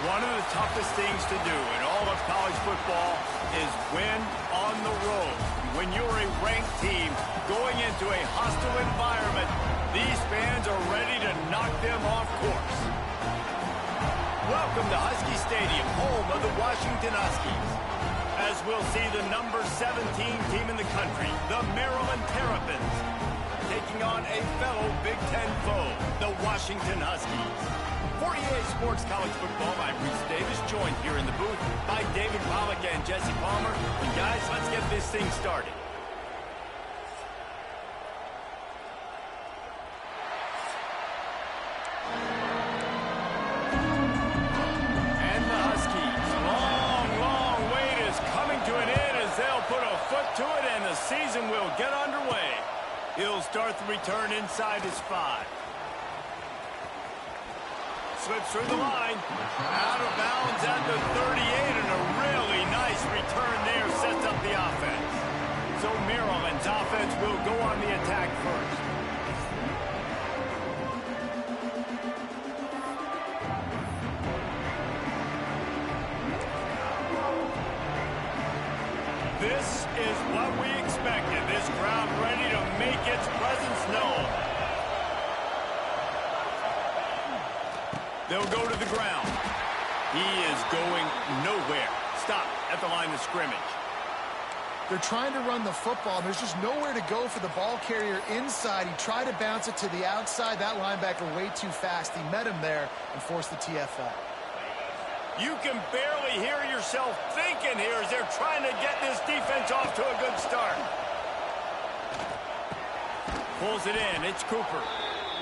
One of the toughest things to do in all of college football is win on the road. When you're a ranked team going into a hostile environment, these fans are ready to knock them off course. Welcome to Husky Stadium, home of the Washington Huskies. As we'll see the number 17 team in the country, the Maryland Terrapins, taking on a fellow Big Ten foe, the Washington Huskies. For EA Sports College Football, I'm Reese Davis, joined here in the booth by David Pollack and Jesse Palmer. And guys, let's get this thing started. And the Huskies, long wait is coming to an end as they'll put a foot to it and the season will get underway. He'll start the return inside his 5. Slips through the line, out of bounds at the 38, and a really nice return there sets up the offense. So Maryland's offense will go on the attack first. This is what we expected. This crowd ready to make its presence known. They'll go to the ground. He is going nowhere. Stop at the line of scrimmage. They're trying to run the football. There's just nowhere to go for the ball carrier inside. He tried to bounce it to the outside. That linebacker way too fast. He met him there and forced the TFL. You can barely hear yourself thinking here as they're trying to get this defense off to a good start. Pulls it in. It's Cooper.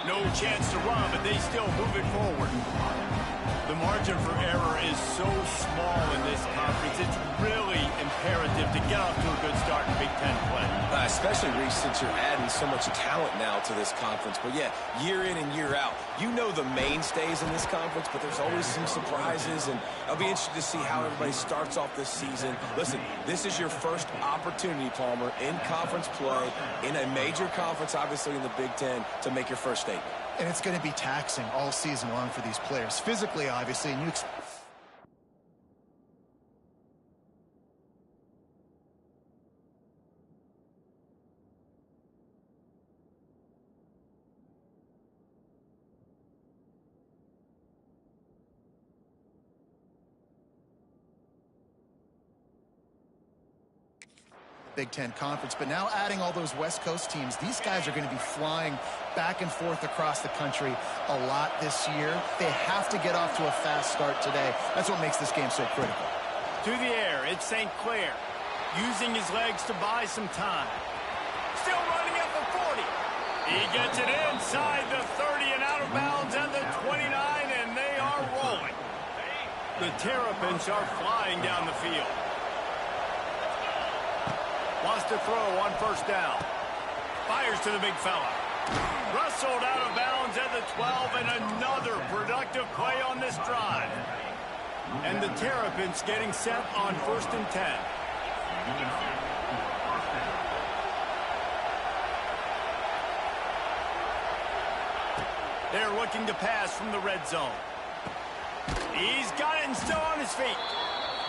No chance to run, but they still move it forward. The margin for error is so small in this conference. It's really imperative to get off to a good start in Big Ten play. Especially, Reece, since you're adding so much talent now to this conference. But, yeah, year in and year out, you know the mainstays in this conference, but there's always some surprises, and I'll be interested to see how everybody starts off this season. Listen, this is your first opportunity, Palmer, in conference play, in a major conference, obviously in the Big Ten, to make your first statement. And it's going to be taxing all season long for these players. Physically, obviously, and you Big Ten Conference, but now adding all those West Coast teams, these guys are going to be flying back and forth across the country a lot this year. They have to get off to a fast start today. That's what makes this game so critical. To the air, it's St. Clair, using his legs to buy some time. Still running at the 40. He gets it inside the 30 and out of bounds at the 29, and they are rolling. The Terrapins are flying down the field. Wants to throw on first down. Fires to the big fella. Rustled out of bounds at the 12, and another productive play on this drive. And the Terrapins getting set on 1st and 10. They're looking to pass from the red zone. He's got it and still on his feet.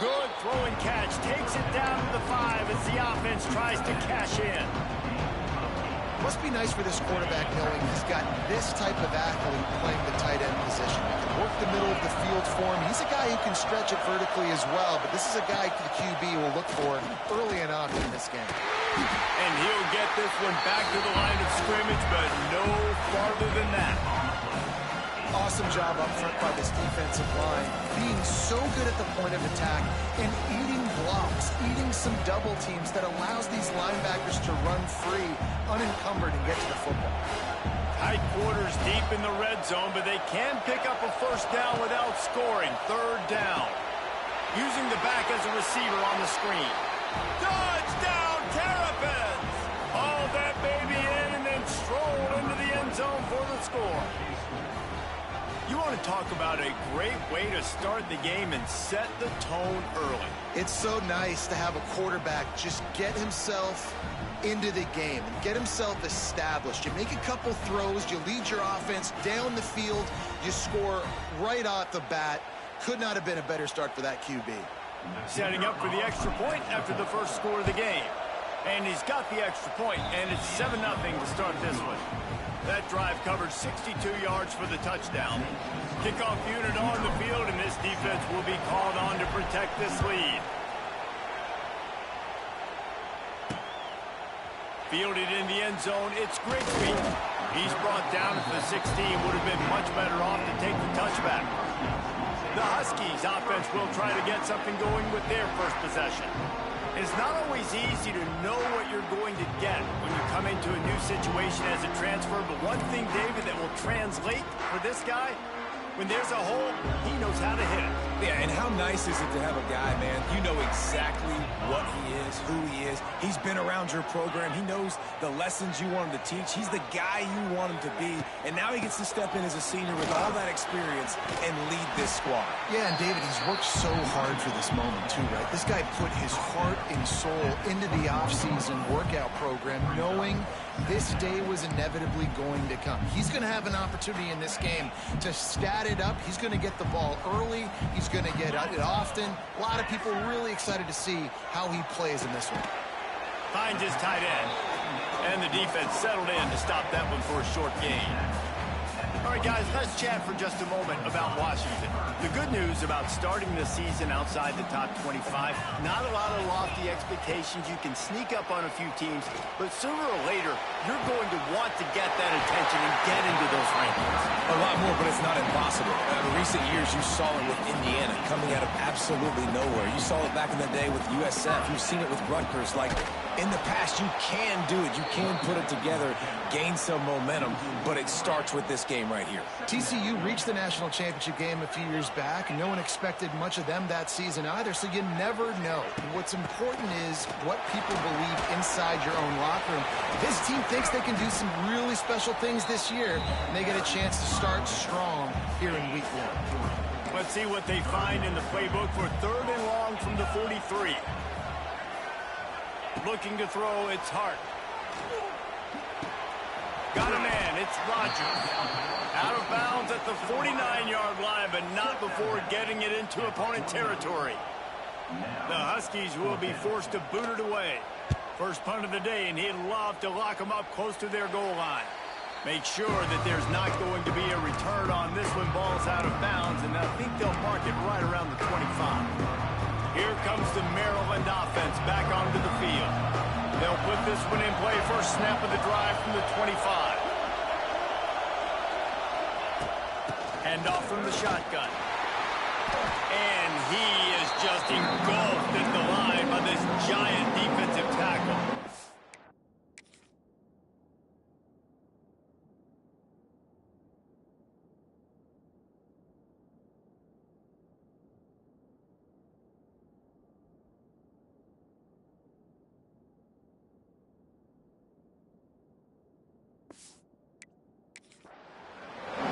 Good throwing catch. Takes it down to the 5 as the offense tries to cash in. Must be nice for this quarterback knowing he's got this type of athlete playing the tight end position. He can work the middle of the field for him. He's a guy who can stretch it vertically as well, but this is a guy the QB will look for early and often in this game. And he'll get this one back to the line of scrimmage, but no farther than that. Awesome job up front by this defensive line, being so good at the point of attack and eating blocks, eating some double teams that allows these linebackers to run free, unencumbered, and get to the football. Tight quarters deep in the red zone, but they can pick up a first down without scoring. 3rd down. Using the back as a receiver on the screen. Touchdown, Terrapins! Haul that baby in and then stroll into the end zone for the score. You want to talk about a great way to start the game and set the tone early. It's so nice to have a quarterback just get himself into the game and get himself established. You make a couple throws, you lead your offense down the field, you score right off the bat. Could not have been a better start for that QB. Setting up for the extra point after the first score of the game. And he's got the extra point, and it's 7-0 to start this one. That drive covered 62 yards for the touchdown. Kickoff unit on the field, and this defense will be called on to protect this lead. Fielded in the end zone, it's Grigsby. He's brought down at the 16, would have been much better off to take the touchback. The Huskies offense will try to get something going with their first possession. It's not always easy to know what you're going to get when you come into a new situation as a transfer, but one thing, David, that will translate for this guy, when there's a hole, he knows how to hit it. Yeah, and how nice is it to have a guy, man, you know exactly what he is, who he is. He's been around your program. He knows the lessons you want him to teach. He's the guy you want him to be, and now he gets to step in as a senior with all that experience and lead this squad. Yeah, and David, he's worked so hard for this moment too, right? This guy put his heart and soul into the offseason workout program, knowing this day was inevitably going to come. He's going to have an opportunity in this game to stat it up. He's going to get the ball early. He's going to get it often. A lot of people really excited to see how he plays in this one. Finds his tight end. And the defense settled in to stop that one for a short gain. All right, guys, let's chat for just a moment about Washington. The good news about starting the season outside the top 25, not a lot of lofty expectations. You can sneak up on a few teams, but sooner or later, you're going to want to get that attention and get into those rankings. A lot more, but it's not impossible. In recent years, you saw it with Indiana coming out of absolutely nowhere. You saw it back in the day with USF. You've seen it with Rutgers. Like, in the past, you can do it. You can put it together, gain some momentum, but it starts with this game right here. TCU reached the national championship game a few years back, and no one expected much of them that season either, so you never know. What's important is what people believe inside your own locker room. This team thinks they can do some really special things this year, and they get a chance to start strong here in week 1. Let's see what they find in the playbook for 3rd and long from the 43. Looking to throw, it's Hart. Got a man, it's Rogers. Out of bounds at the 49-yard line, but not before getting it into opponent territory. The Huskies will be forced to boot it away. First punt of the day, and he'd love to lock them up close to their goal line. Make sure that there's not going to be a return on this when ball's out of bounds, and I think they'll mark it right around the 25. Here comes the Maryland offense back onto the field. They'll put this one in play. First snap of the drive from the 25. Handoff from the shotgun. And he is just engulfed in the line by this giant defensive tackle.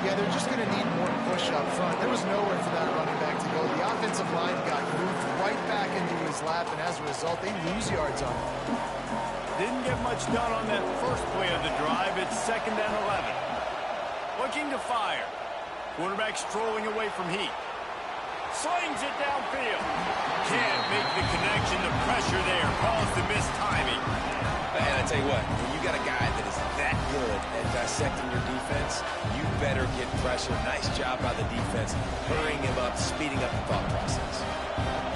Yeah, they're just going to need more push up front. There was nowhere for that running back to go. The offensive line got moved right back into his lap, and as a result, they lose yards on it. Didn't get much done on that first play of the drive. It's 2nd and 11. Looking to fire. Quarterback strolling away from Heat. Slings it downfield. Can't make the connection. The pressure there caused the missed timing. And I tell you what, when you got a guy that is that good at dissecting your defense, you better get pressure. Nice job by the defense, hurrying him up, speeding up the thought process.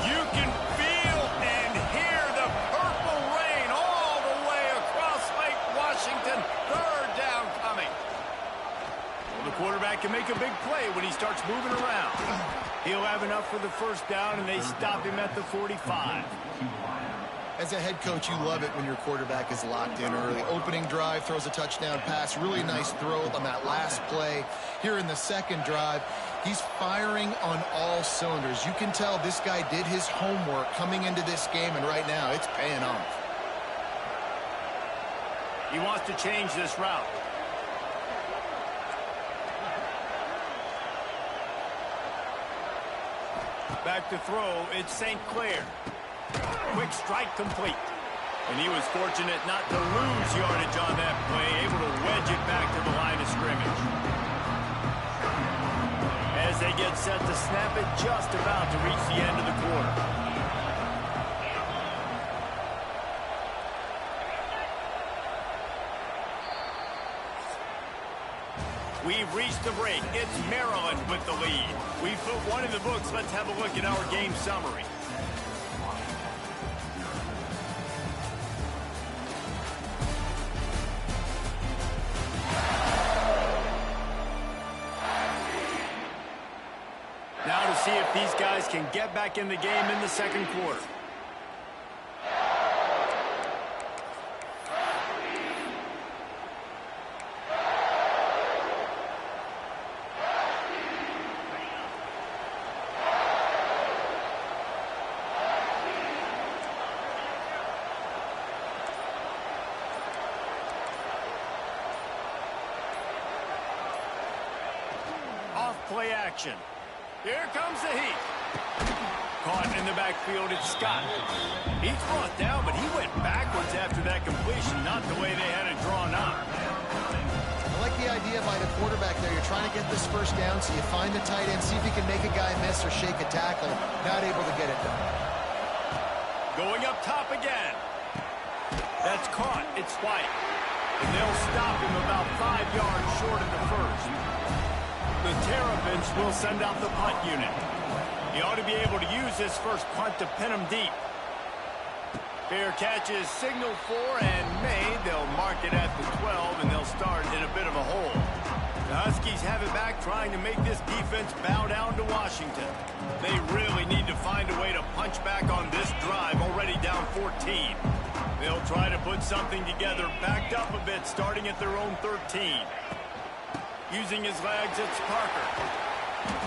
You can feel and hear the purple rain all the way across Lake Washington. 3rd down coming. Well, the quarterback can make a big play when he starts moving around. He'll have enough for the first down, and they stop him at the 45. As a head coach, you love it when your quarterback is locked in early. Opening drive, throws a touchdown pass. Really nice throw on that last play. Here in the second drive, he's firing on all cylinders. You can tell this guy did his homework coming into this game, and right now it's paying off. He wants to change this route. Back to throw, it's St. Clair. Quick strike complete. And he was fortunate not to lose yardage on that play, able to wedge it back to the line of scrimmage. As they get set to snap it, just about to reach the end of the quarter. We've reached the break. It's Maryland with the lead. We've put one in the books. Let's have a look at our game summary. Now to see if these guys can get back in the game in the second quarter. Play action. Here comes the heat. Caught in the backfield, it's Scott. He's brought down, but he went backwards after that completion, not the way they had it drawn up. I like the idea by the quarterback there. You're trying to get this first down, so you find the tight end, see if he can make a guy miss or shake a tackle. Not able to get it done. Going up top again. That's caught. It's White. And they'll stop him about 5 yards short of the first. The Terrapins will send out the punt unit. He ought to be able to use this first punt to pin him deep. Fair catch is signaled for and made. They'll mark it at the 12, and they'll start in a bit of a hole. The Huskies have it back, trying to make this defense bow down to Washington. They really need to find a way to punch back on this drive, already down 14. They'll try to put something together, backed up a bit, starting at their own 13. Using his legs, it's Parker.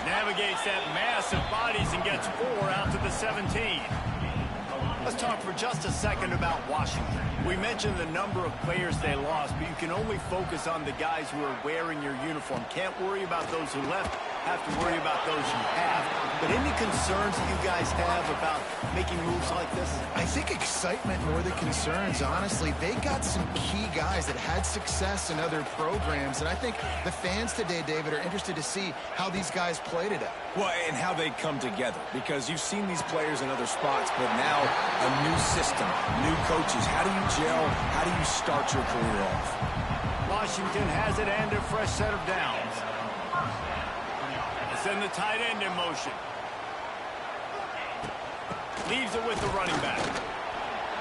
Navigates that mass of bodies and gets 4 out to the 17. Let's talk for just a second about Washington. We mentioned the number of players they lost, but you can only focus on the guys who are wearing your uniform. Can't worry about those who left, have to worry about those you have. But any concerns that you guys have about making moves like this? I think excitement more than concerns, honestly. They got some key guys that had success in other programs, and I think the fans today, David, are interested to see how these guys play today. Well, and how they come together, because you've seen these players in other spots, but now a new system, new coaches. How do you gel? How do you start your career off? Washington has it and a fresh set of downs. Send the tight end in motion. Leaves it with the running back.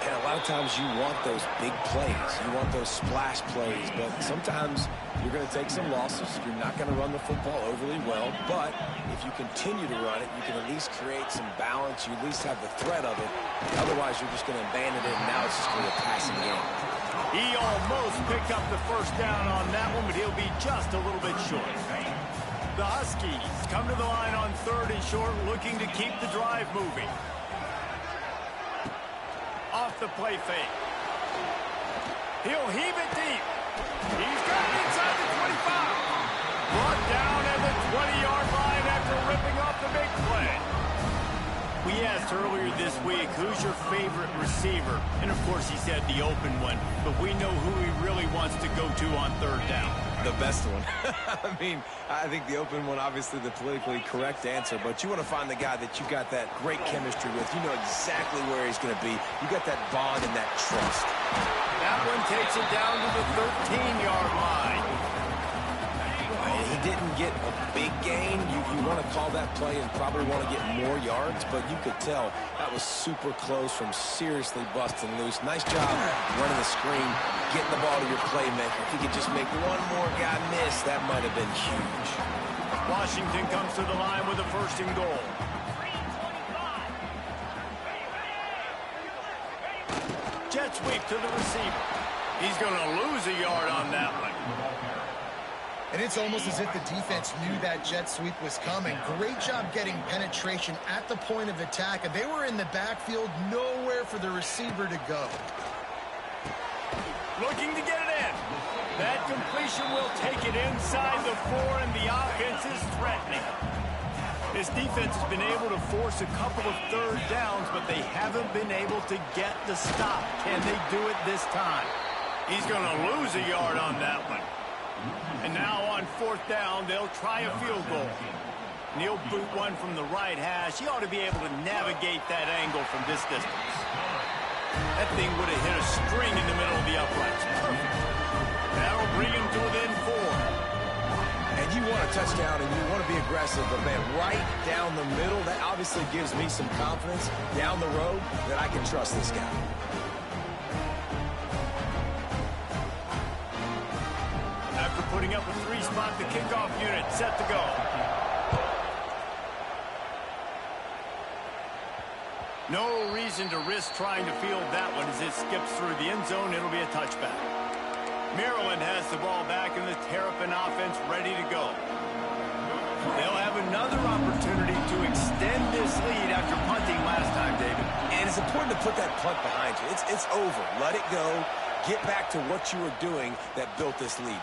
And a lot of times you want those big plays. You want those splash plays, but sometimes you're going to take some losses. You're not going to run the football overly well, but if you continue to run it, you can at least create some balance. You at least have the threat of it. Otherwise, you're just going to abandon it, and now it's just going to be a passing game. He almost picked up the first down on that one, but he'll be just a little bit short. The Huskies come to the line on 3rd and short, looking to keep the drive moving. Off the play fake. He'll heave it deep. He's got it inside the 25. Brought down at the 20-yard line after ripping off the big play. We asked earlier this week, who's your favorite receiver? And, of course, he said the open one. But we know who he really wants to go to on 3rd down. The best one. I mean, I think the open one, obviously the politically correct answer, but you want to find the guy that you got that great chemistry with. You know exactly where he's going to be. You got that bond and that trust. That one takes it down to the 13-yard line. He didn't get a big gain. You want to call that play and probably want to get more yards, but you could tell that was super close from seriously busting loose. Nice job running the screen, getting the ball to your playmaker. If he could just make one more guy miss, that might have been huge. Washington comes to the line with a 1st and goal. Jet sweep to the receiver. He's going to lose a yard on that one. And it's almost as if the defense knew that jet sweep was coming. Great job getting penetration at the point of attack. And they were in the backfield, nowhere for the receiver to go. Looking to get it in. That completion will take it inside the 4, and the offense is threatening. This defense has been able to force a couple of 3rd downs, but they haven't been able to get the stop. Can they do it this time? He's going to lose a yard on that one. And now on 4th down, they'll try a field goal. and he'll boot one from the right hash. He ought to be able to navigate that angle from this distance. That thing would have hit a string in the middle of the uprights. Perfect. That'll bring him to within 4. And you want a touchdown and you want to be aggressive, but man, right down the middle, that obviously gives me some confidence down the road that I can trust this guy. After putting up a 3-spot, the kickoff unit set to go. No reason to risk trying to field that one as it skips through the end zone. It'll be a touchback. Maryland has the ball back in the Terrapin offense ready to go. They'll have another opportunity to extend this lead after punting last time, David. And it's important to put that punt behind you. It's over. Let it go. Get back to what you were doing that built this lead.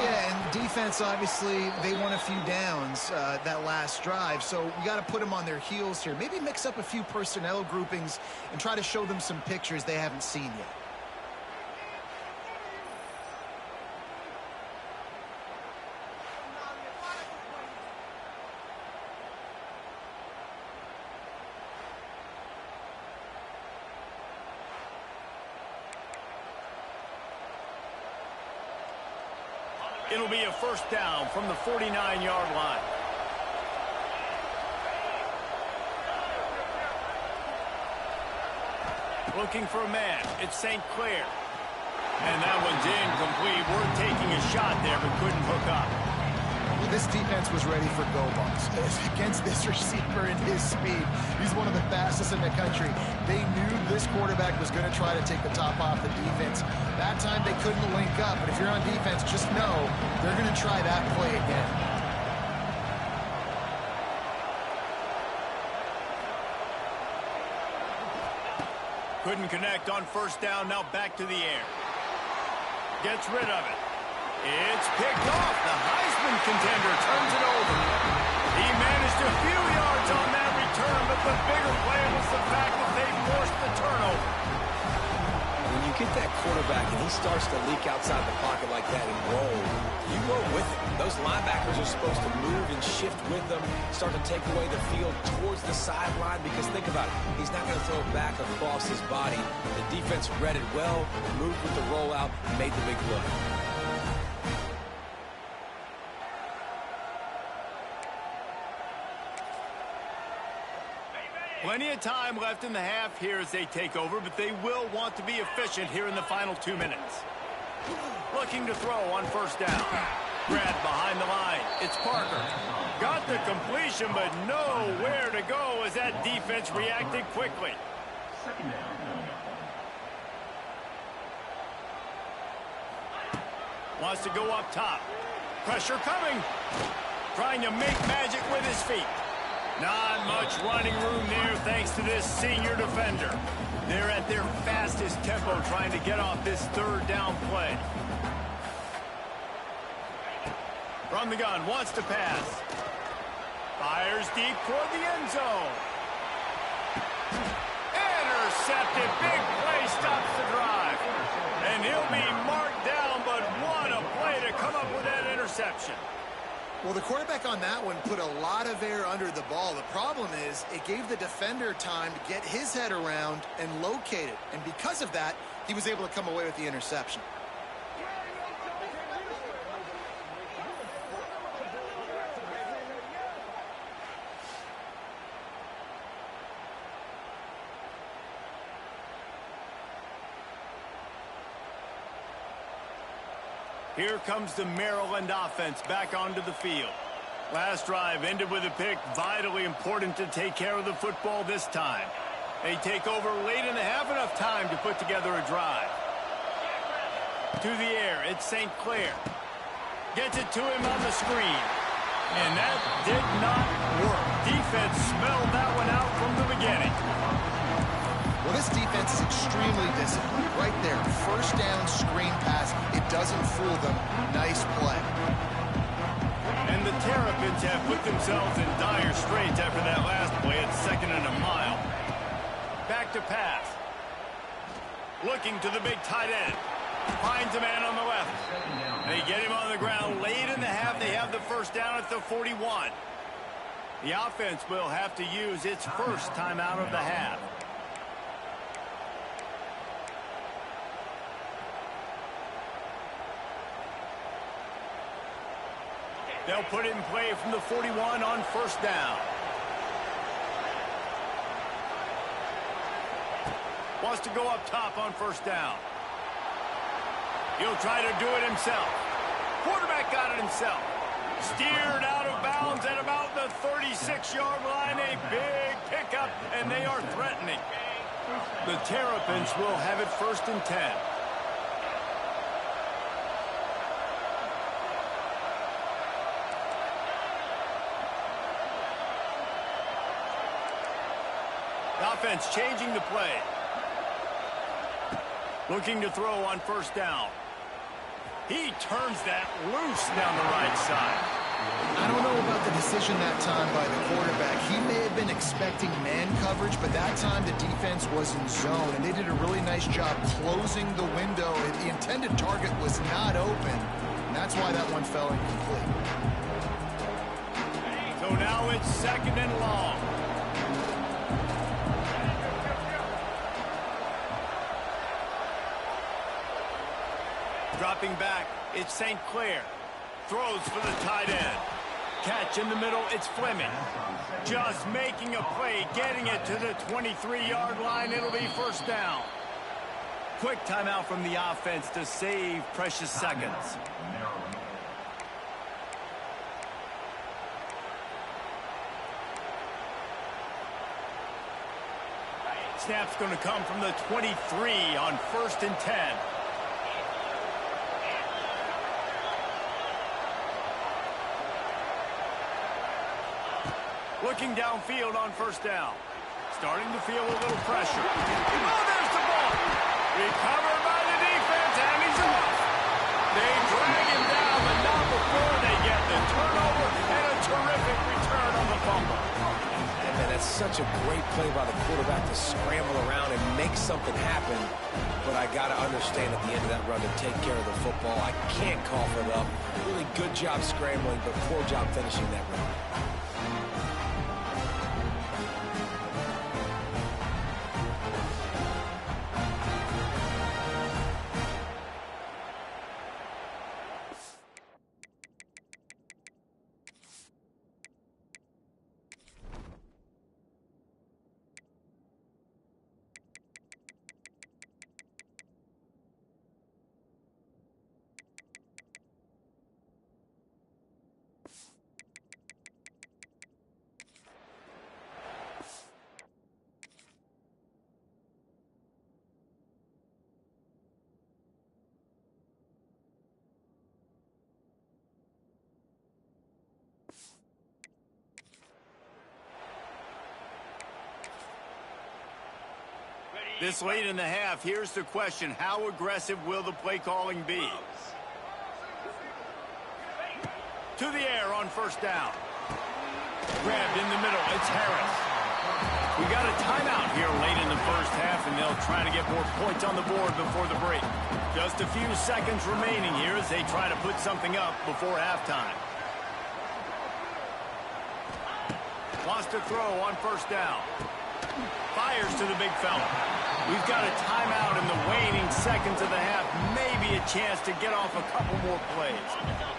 Yeah, and defense, obviously, they won a few downs that last drive, so we got to put them on their heels here. Maybe mix up a few personnel groupings and try to show them some pictures they haven't seen yet. It'll be a first down from the 49-yard line. Looking for a man. It's St. Clair. And that one's incomplete. We're taking a shot there, but couldn't hook up. Well, this defense was ready for go balls. Against this receiver and his speed, he's one of the fastest in the country. They knew this quarterback was going to try to take the top off the defense. That time they couldn't link up, but if you're on defense, just know they're going to try that play again. Couldn't connect on first down. Now back to the air. Gets rid of it. It's picked off. The Heisman contender turns it over. He managed a few yards on that return, but the bigger play was the fact that they forced the turnover. When you get that quarterback and he starts to leak outside the pocket like that and roll, you roll with him. Those linebackers are supposed to move and shift with them, start to take away the field towards the sideline, because think about it, he's not going to throw it back across his body. The defense read it well, moved with the rollout, and made the big play. Plenty of time left in the half here as they take over, but they will want to be efficient here in the final 2 minutes. Looking to throw on first down. Grabbed behind the line. It's Parker. Got the completion, but nowhere to go as that defense reacted quickly. Wants to go up top. Pressure coming. Trying to make magic with his feet. Not much running room there thanks to this senior defender. They're at their fastest tempo trying to get off this third down play. From the gun, wants to pass. Fires deep toward the end zone. Intercepted. Big play stops the drive. And he'll be marked down, but what a play to come up with that interception. Well, the quarterback on that one put a lot of air under the ball. The problem is it gave the defender time to get his head around and locate it. And because of that, he was able to come away with the interception. Here comes the Maryland offense back onto the field. Last drive ended with a pick. Vitally important to take care of the football this time. They take over late in the half, enough time to put together a drive. To the air, it's St. Clair. Gets it to him on the screen. And that did not work. Defense smelled that one out from the beginning. Well, this defense is extremely disciplined. Right there, first down screen pass. It doesn't fool them. Nice play. And the Terrapins have put themselves in dire straits after that last play at 2nd and a mile. Back to pass. Looking to the big tight end. Finds a man on the left. They get him on the ground late in the half. They have the first down at the 41. The offense will have to use its first timeout of the half. They'll put it in play from the 41 on first down. Wants to go up top on first down. He'll try to do it himself. Quarterback got it himself. Steered out of bounds at about the 36-yard line. A big pickup, and they are threatening. The Terrapins will have it 1st and 10. The offense changing the play. Looking to throw on first down. He turns that loose down the right side. I don't know about the decision that time by the quarterback. He may have been expecting man coverage, but that time the defense was in zone, and they did a really nice job closing the window. The intended target was not open, and that's why that one fell incomplete. So now it's 2nd and long. Dropping back, it's St. Clair. Throws for the tight end. Catch in the middle, it's Fleming. Just making a play, getting it to the 23-yard line. It'll be first down. Quick timeout from the offense to save precious seconds. Snap's going to come from the 23 on 1st and 10. Looking downfield on first down. Starting to feel a little pressure. Oh, there's the ball. Recovered by the defense, and he's off. They drag him down, but not before they get the turnover and a terrific return on the fumble. And man, that's such a great play by the quarterback to scramble around and make something happen. But I got to understand at the end of that run to take care of the football. I can't cough it up. Really good job scrambling, but poor job finishing that run. This late in the half, here's the question. How aggressive will the play calling be? To the air on first down. Grabbed in the middle. It's Harris. We got a timeout here late in the first half, and they'll try to get more points on the board before the break. Just a few seconds remaining here as they try to put something up before halftime. Wants to throw on first down. Fires to the big fella. We've got a timeout in the waning seconds of the half. Maybe a chance to get off a couple more plays.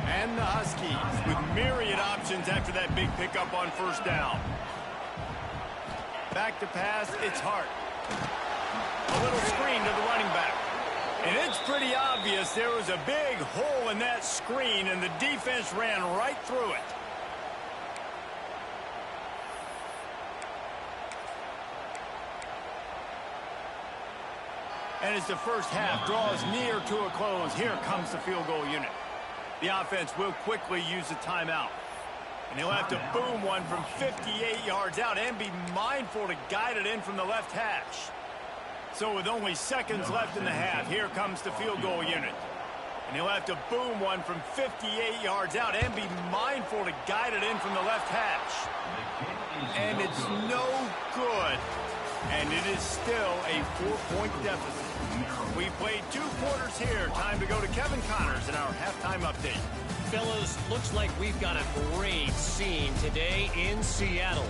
And the Huskies with myriad options after that big pickup on first down. Back to pass, it's Hart. A little screen to the running back. And it's pretty obvious there was a big hole in that screen, and the defense ran right through it. And as the first half draws near to a close, here comes the field goal unit. The offense will quickly use a timeout. And he'll have to boom one from 58 yards out and be mindful to guide it in from the left hash. So with only seconds left in the half, here comes the field goal unit. And he'll have to boom one from 58 yards out and be mindful to guide it in from the left hash. And it's no good. And it is still a 4-point deficit. We played 2 quarters here. Time to go to Kevin Connors in our halftime update. Fellas, looks like we've got a great scene today in Seattle.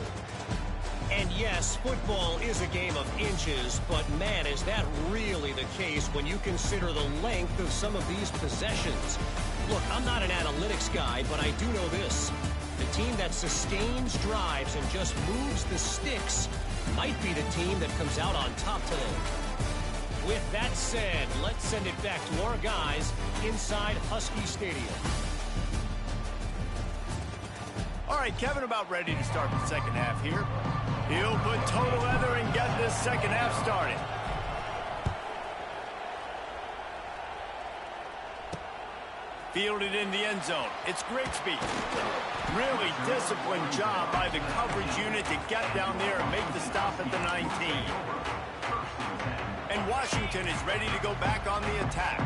And yes, football is a game of inches, but man, is that really the case when you consider the length of some of these possessions. Look, I'm not an analytics guy, but I do know this. The team that sustains drives and just moves the sticks might be the team that comes out on top today. With that said, let's send it back to our guys inside Husky Stadium. All right, Kevin about ready to start the second half here. He'll put total leather and get this second half started. Fielded in the end zone. It's Grigsby. Really disciplined job by the coverage unit to get down there and make the stop at the 19. And Washington is ready to go back on the attack.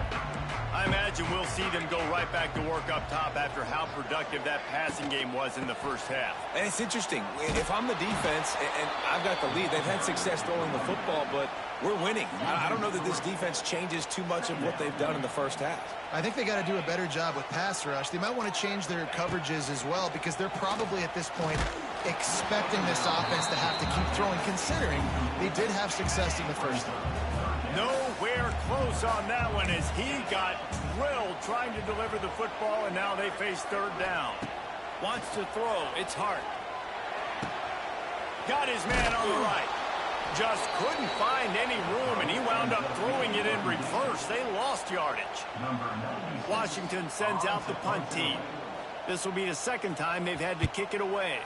I imagine we'll see them go right back to work up top after how productive that passing game was in the first half. And it's interesting. If I'm the defense and I've got the lead, they've had success throwing the football, but we're winning. I don't know that this defense changes too much of what they've done in the first half. I think they got to do a better job with pass rush. They might want to change their coverages as well because they're probably at this point expecting this offense to have to keep throwing, considering they did have success in the first half. Nowhere close on that one as he got drilled trying to deliver the football, and now they face third down. Wants to throw. It's Hart. Got his man on the right. Just couldn't find any room, and he wound up throwing it in reverse. They lost yardage. Washington sends out the punt team. This will be the second time they've had to kick it away.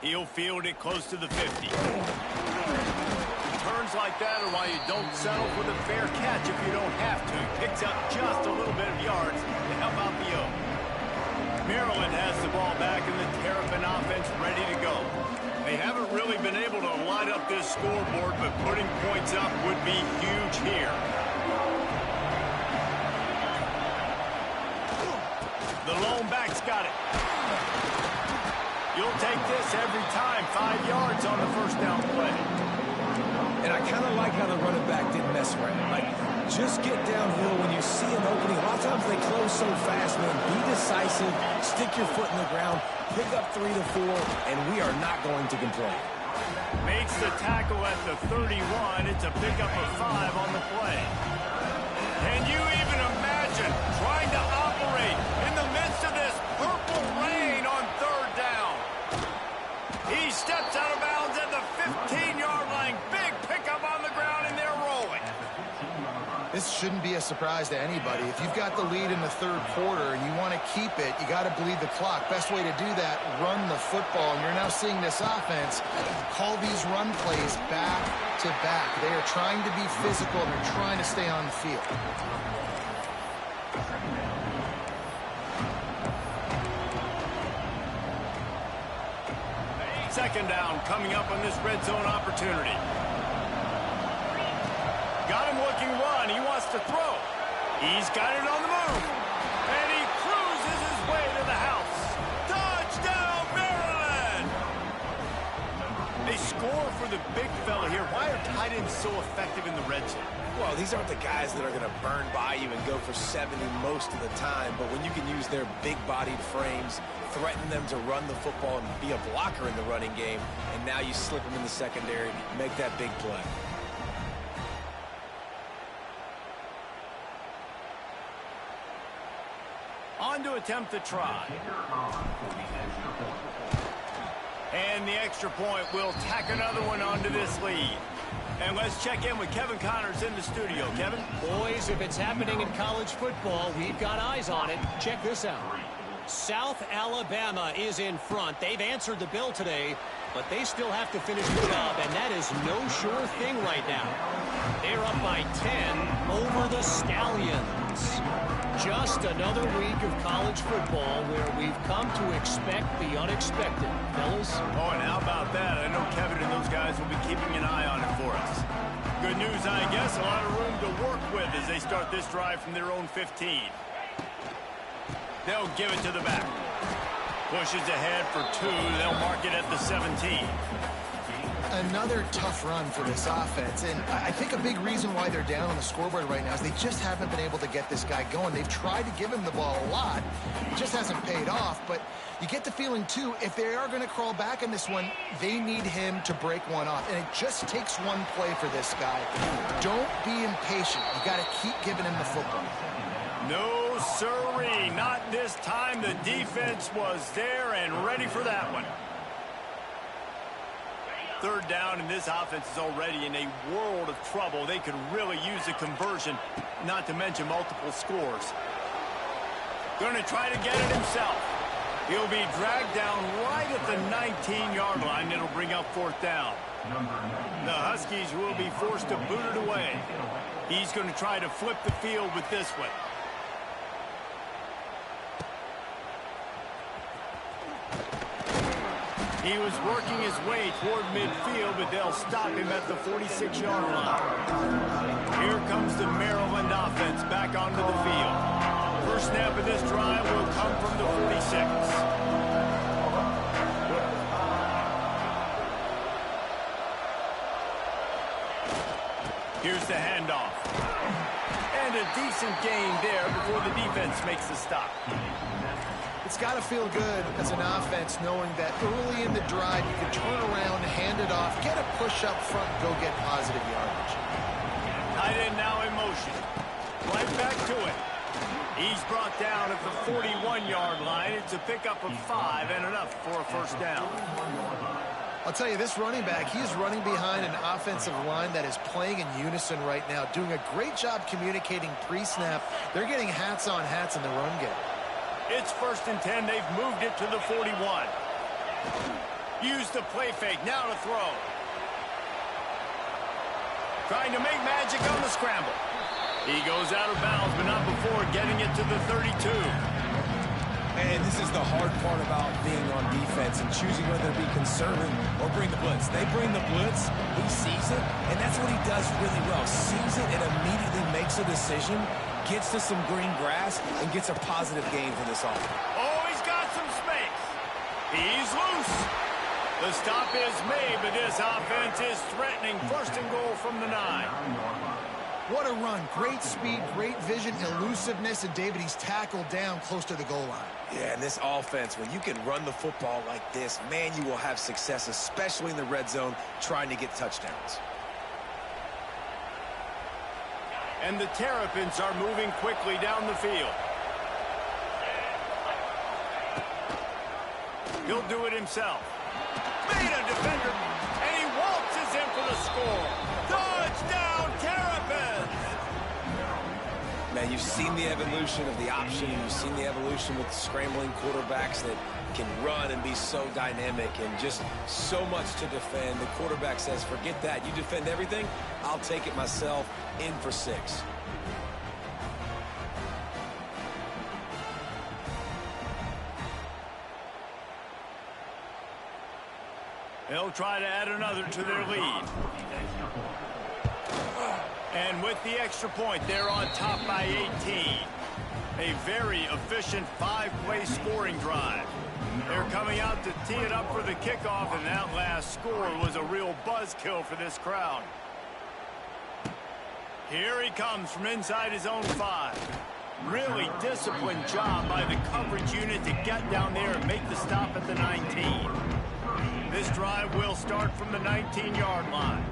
He'll field it close to the 50. Turns like that are why you don't settle for the fair catch if you don't have to. He picks up just a little bit of yards to help out the Oak. Maryland has the ball back and the Terrapin offense ready to go. They haven't really been able to light up this scoreboard, but putting points up would be huge here. The lone back's got it. You'll take this every time. 5 yards on the first down play. And I kind of like how the running back didn't mess around. Like, just get downhill when you see an opening. A lot of times they close so fast, man. Be decisive, stick your foot in the ground, pick up 3 to 4, and we are not going to complain. Makes the tackle at the 31. It's a pickup of 5 on the play. Can you even imagine trying to operate in the midst of this purple rain on third down? He steps out of bounds at the 15-yard line. Big pickup on the ground, and they're rolling. This shouldn't be a surprise to anybody. If you've got the lead in the third quarter and you want to keep it, you got to bleed the clock. Best way to do that, run the football. And you're now seeing this offense call these run plays back to back. They are trying to be physical, and they're trying to stay on the field. Second down coming up on this red zone opportunity. Got him looking run. He wants to throw. He's got it on the move. And he cruises his way to the house. Touchdown, Maryland! They score for the big fella here. Why are tight ends so effective in the red zone? Well, these aren't the guys that are going to burn by you and go for 70 most of the time, but when you can use their big-bodied frames, threaten them to run the football and be a blocker in the running game, and now you slip them in the secondary, make that big play. On to attempt the try. And the extra point will tack another one onto this lead. And let's check in with Kevin Connors in the studio. Kevin? Boys, if it's happening in college football, we've got eyes on it. Check this out. South Alabama is in front. They've answered the bell today, but they still have to finish the job, and that is no sure thing right now. They're up by 10 over the Stallions. Just another week of college football where we've come to expect the unexpected. Fellas? Oh, and how about that? I know Kevin and those guys will be keeping an eye on it for us. Good news, I guess. A lot of room to work with as they start this drive from their own 15. They'll give it to the back. Pushes ahead for 2. They'll mark it at the 17. Another tough run for this offense, and I think a big reason why they're down on the scoreboard right now is they just haven't been able to get this guy going. They've tried to give him the ball a lot. It just hasn't paid off, but you get the feeling, too, if they are going to crawl back in this one, they need him to break one off, and it just takes one play for this guy. Don't be impatient. You got to keep giving him the football. No, sirree. Not this time. The defense was there and ready for that one. Third down, and this offense is already in a world of trouble. They could really use a conversion, not to mention multiple scores. Going to try to get it himself. He'll be dragged down right at the 19-yard line. It'll bring up 4th down. The Huskies will be forced to boot it away. He's going to try to flip the field with this one. He was working his way toward midfield, but they'll stop him at the 46-yard line. Here comes the Maryland offense back onto the field. First snap of this drive will come from the 46. Here's the handoff. And a decent gain there before the defense makes the stop. It's got to feel good as an offense knowing that early in the drive you can turn around, hand it off, get a push up front, go get positive yardage. Tight end now in motion. Right back to it. He's brought down at the 41-yard line. It's a pickup of 5 and enough for a first down. I'll tell you, this running back, he's running behind an offensive line that is playing in unison right now, doing a great job communicating pre-snap. They're getting hats on hats in the run game. It's 1st and 10. They've moved it to the 41. Use the play fake. Now to throw. Trying to make magic on the scramble. He goes out of bounds, but not before getting it to the 32. And this is the hard part about being on defense and choosing whether to be conservative or bring the blitz. They bring the blitz, he sees it, and that's what he does really well. Sees it and immediately makes a decision, gets to some green grass, and gets a positive gain for this offense. Oh, he's got some space. He's loose. The stop is made, but this offense is threatening. 1st and goal from the 9. What a run. Great speed, great vision, elusiveness, and David, he's tackled down close to the goal line. Yeah, and this offense, when you can run the football like this, man, you will have success, especially in the red zone, trying to get touchdowns. And the Terrapins are moving quickly down the field. He'll do it himself. Made a defender, and he waltzes in for the score. Touchdown, Terrapins! Man, you've seen the evolution of the option. You've seen the evolution with scrambling quarterbacks that can run and be so dynamic and just so much to defend. The quarterback says, forget that. You defend everything, I'll take it myself. In for 6. They'll try to add another to their lead. And with the extra point, they're on top by 18. A very efficient 5-play scoring drive. They're coming out to tee it up for the kickoff, and that last score was a real buzzkill for this crowd. Here he comes from inside his own 5. Really disciplined job by the coverage unit to get down there and make the stop at the 19. This drive will start from the 19-yard line.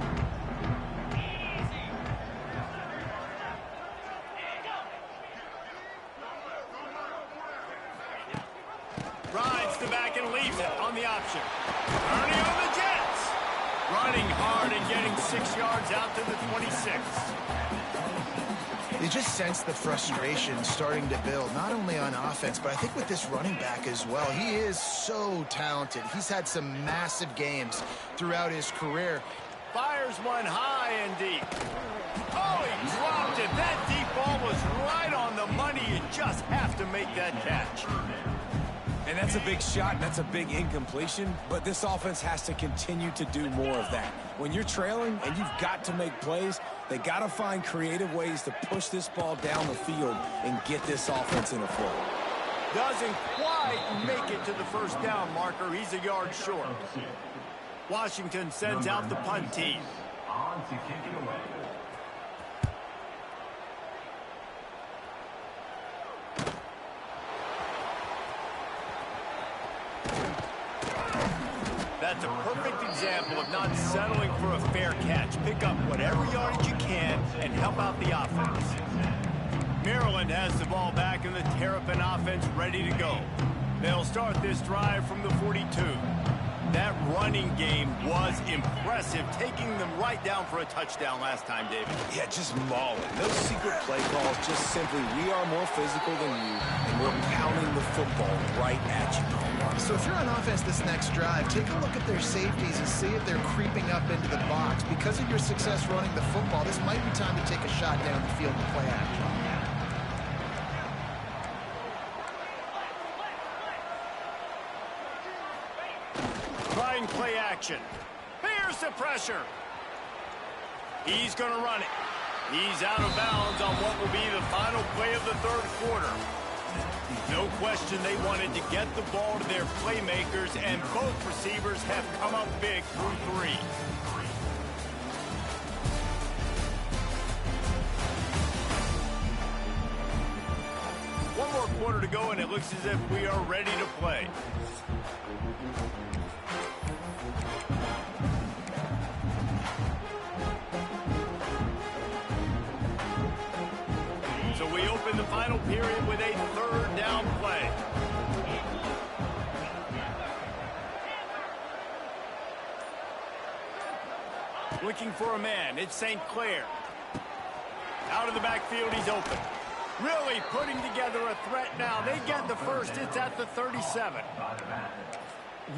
Rides the back and leaves it on the option. Ernie on the Jets. Running hard and getting 6 yards out to the 26. You just sense the frustration starting to build, not only on offense, but I think with this running back as well. He is so talented. He's had some massive games throughout his career. Fires one high and deep. Oh, he dropped it. That deep ball was right on the money. You just have to make that catch. And that's a big shot, and that's a big incompletion, but this offense has to continue to do more of that. When you're trailing and you've got to make plays, they got to find creative ways to push this ball down the field and get this offense in a flow. Doesn't quite make it to the first down marker. He's a yard short. Washington sends out the punt team. On to kick it away. That's a perfect example of not settling for a fair catch. Pick up whatever yardage you can and help out the offense. Maryland has the ball back and the Terrapin offense ready to go. They'll start this drive from the 42. That running game was impressive, taking them right down for a touchdown last time, David. Yeah, just mauling. No secret play calls, just simply we are more physical than you, and we're pounding the football right at you. So if you're on offense this next drive, take a look at their safeties and see if they're creeping up into the box. Because of your success running the football, this might be time to take a shot down the field and play action. Trying play action. Here's the pressure. He's going to run it. He's out of bounds on what will be the final play of the third quarter. No question they wanted to get the ball to their playmakers, and both receivers have come up big through three. One more quarter to go, and it looks as if we are ready to play. So we open the final period with a third down play. Looking for a man. It's St. Clair. Out of the backfield, he's open. Really putting together a threat now. They get the first. It's at the 37.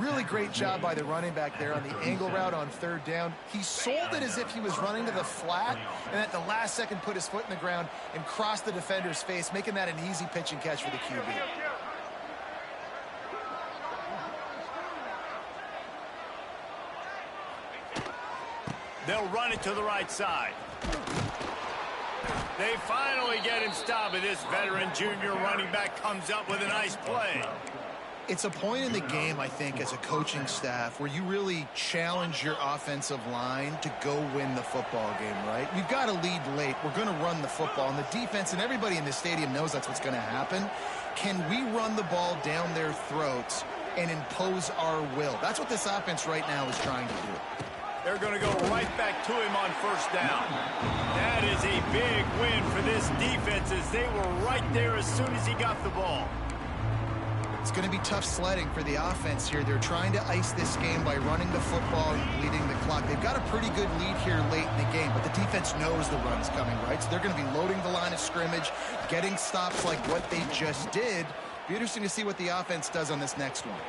Really great job by the running back there on the angle route on third down. He sold it as if he was running to the flat, and at the last second put his foot in the ground and crossed the defender's face, making that an easy pitch and catch for the QB. They'll run it to the right side. They finally get him stopped, and this veteran junior running back comes up with a nice play. It's a point in the game, I think, as a coaching staff where you really challenge your offensive line to go win the football game, right? We've got to lead late. We're going to run the football, and the defense and everybody in the stadium knows that's what's going to happen. Can we run the ball down their throats and impose our will? That's what this offense right now is trying to do. They're going to go right back to him on first down. That is a big win for this defense, as they were right there as soon as he got the ball. It's going to be tough sledding for the offense here. They're trying to ice this game by running the football and bleeding the clock. They've got a pretty good lead here late in the game, but the defense knows the run's coming, right? So they're going to be loading the line of scrimmage, getting stops like what they just did. Be interesting to see what the offense does on this next one.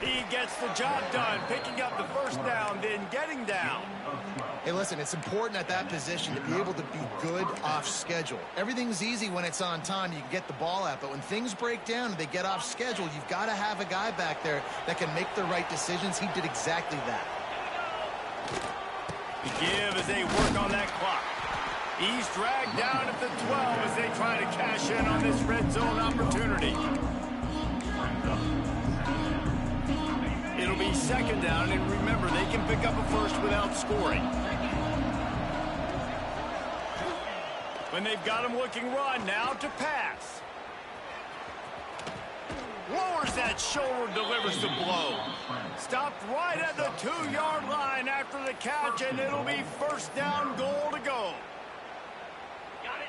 He gets the job done, picking up the first down, then getting down. Hey, listen, it's important at that position to be able to be good off schedule. Everything's easy when it's on time. You can get the ball out, but when things break down and they get off schedule, you've got to have a guy back there that can make the right decisions. He did exactly that. The give as they work on that clock. He's dragged down at the 12 as they try to cash in on this red zone opportunity. It'll be second down, and remember, they can pick up a first without scoring. When they've got him looking run, now to pass. Lowers that shoulder, delivers the blow. Stopped right at the 2-yard line after the catch, and it'll be first down, goal to go.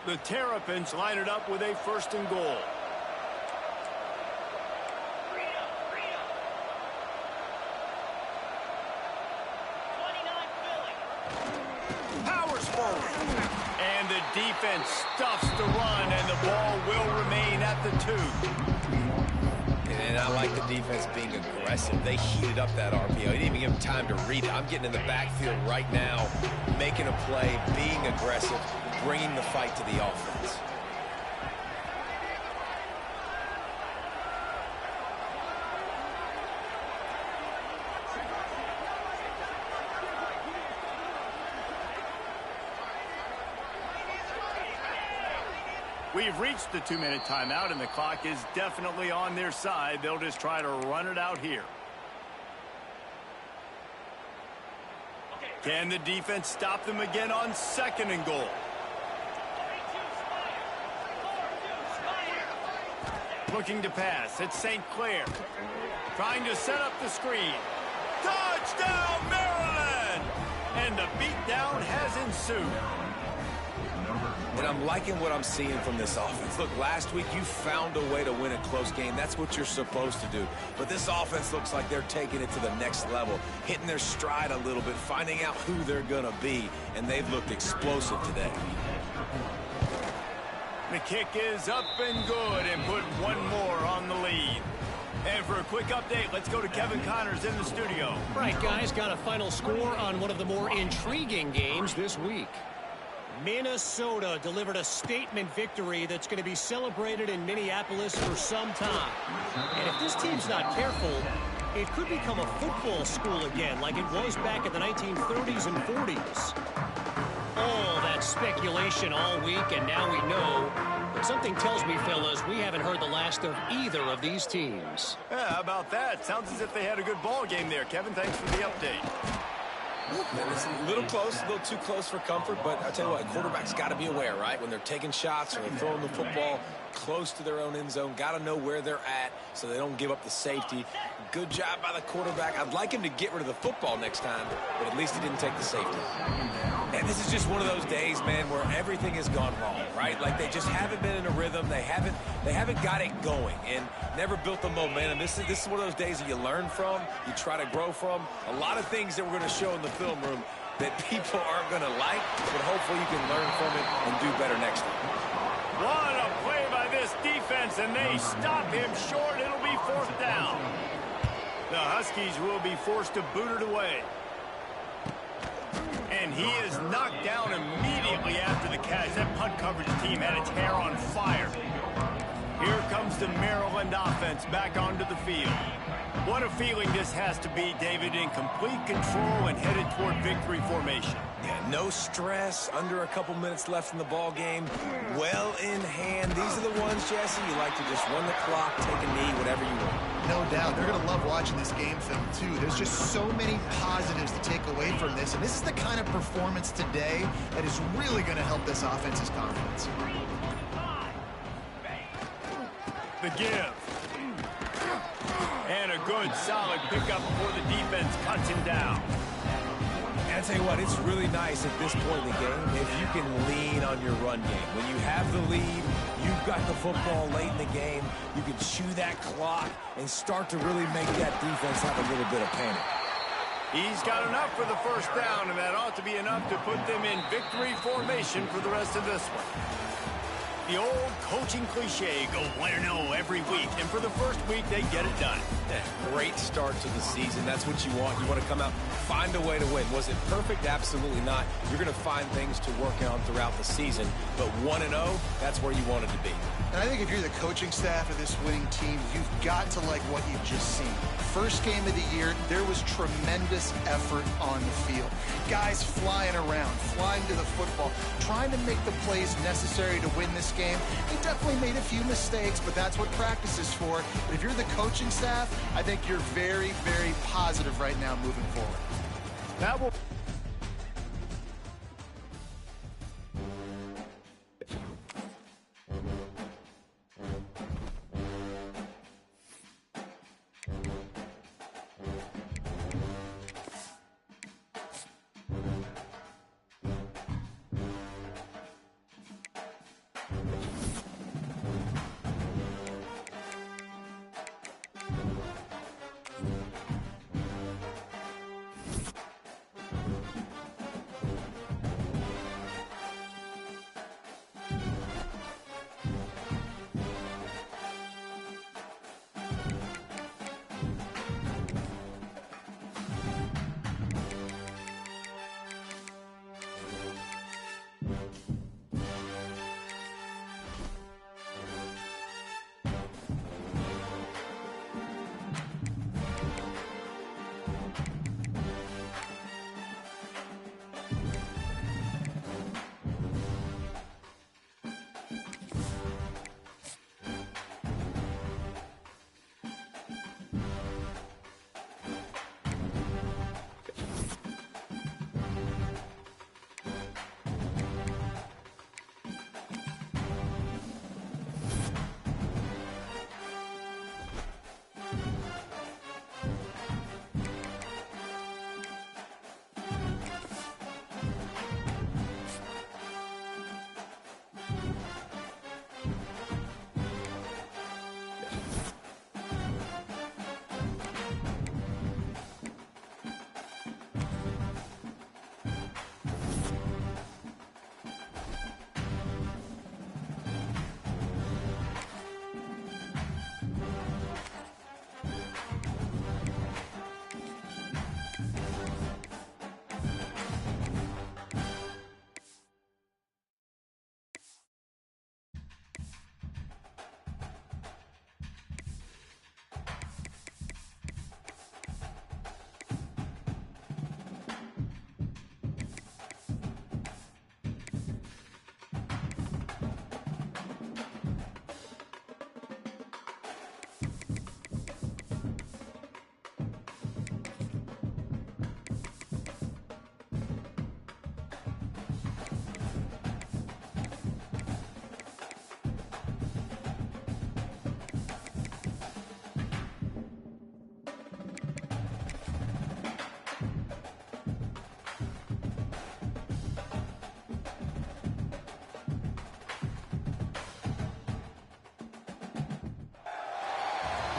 The Terrapins line it up with a first and goal. Powers forward. And the defense stuffs the run, and the ball will remain at the 2. And I like the defense being aggressive. They heated up that RPO. They didn't even give them time to read it. I'm getting in the backfield right now, making a play, being aggressive, bringing the fight to the offense. We We've reached the 2-minute timeout, and the clock is definitely on their side. They'll just try to run it out here. Can the defense stop them again on 2nd and goal? Looking to pass. It's St. Clair. Trying to set up the screen. Touchdown, Maryland! And the beatdown has ensued. And I'm liking what I'm seeing from this offense. Look, last week you found a way to win a close game. That's what you're supposed to do. But this offense looks like they're taking it to the next level, hitting their stride a little bit, finding out who they're going to be. And they've looked explosive today. The kick is up and good, and put one more on the lead. And for a quick update, let's go to Kevin Connors in the studio. Right, guys, got a final score on one of the more intriguing games this week. Minnesota delivered a statement victory that's going to be celebrated in Minneapolis for some time. And if this team's not careful, it could become a football school again like it was back in the 1930s and 40s. All that speculation all week, and now we know. But something tells me, fellas, we haven't heard the last of either of these teams. Yeah, how about that? Sounds as if they had a good ball game there. Kevin, thanks for the update. It's a little close, a little too close for comfort, but I tell you what, a quarterback's got to be aware, right? When they're taking shots or they're throwing the football close to their own end zone, got to know where they're at so they don't give up the safety. Good job by the quarterback. I'd like him to get rid of the football next time, but at least he didn't take the safety. And this is just one of those days, man, where everything has gone wrong, right? Like they just haven't been in a rhythm. They haven't got it going and never built the momentum. This is one of those days that you learn from, you try to grow from. A lot of things that we're going to show in the film room that people aren't going to like, but hopefully you can learn from it and do better next time. What a play by this defense, and they stop him short. It'll be 4th down. The Huskies will be forced to boot it away. And he is knocked down immediately after the catch. That punt coverage team had its hair on fire. Here comes the Maryland offense back onto the field. What a feeling this has to be, David, in complete control and headed toward victory formation. Yeah, no stress, under a couple minutes left in the ball game, well in hand. These are the ones, Jesse, you like to just run the clock, take a knee, whatever you want. No doubt. They're going to love watching this game film, too. There's just so many positives to take away from this, and this is the kind of performance today that is really going to help this offense's confidence. The give. And a good, solid pickup before the defense cuts him down. And I tell you what, it's really nice at this point in the game if you can lean on your run game. When you have the lead, you've got the football late in the game, you can chew that clock and start to really make that defense have a little bit of panic. He's got enough for the 1st down, and that ought to be enough to put them in victory formation for the rest of this one. The old coaching cliche, go 1-0 every week, and for the first week, they get it done. Yeah, great start to the season. That's what you want. You want to come out, find a way to win. Was it perfect? Absolutely not. You're going to find things to work on throughout the season, but 1-0, that's where you wanted to be. And I think if you're the coaching staff of this winning team, you've got to like what you've just seen. First game of the year, there was tremendous effort on the field. Guys flying around, flying to the football, trying to make the plays necessary to win this game. They definitely made a few mistakes, but that's what practice is for. But if you're the coaching staff, I think you're very, very positive right now moving forward. That will...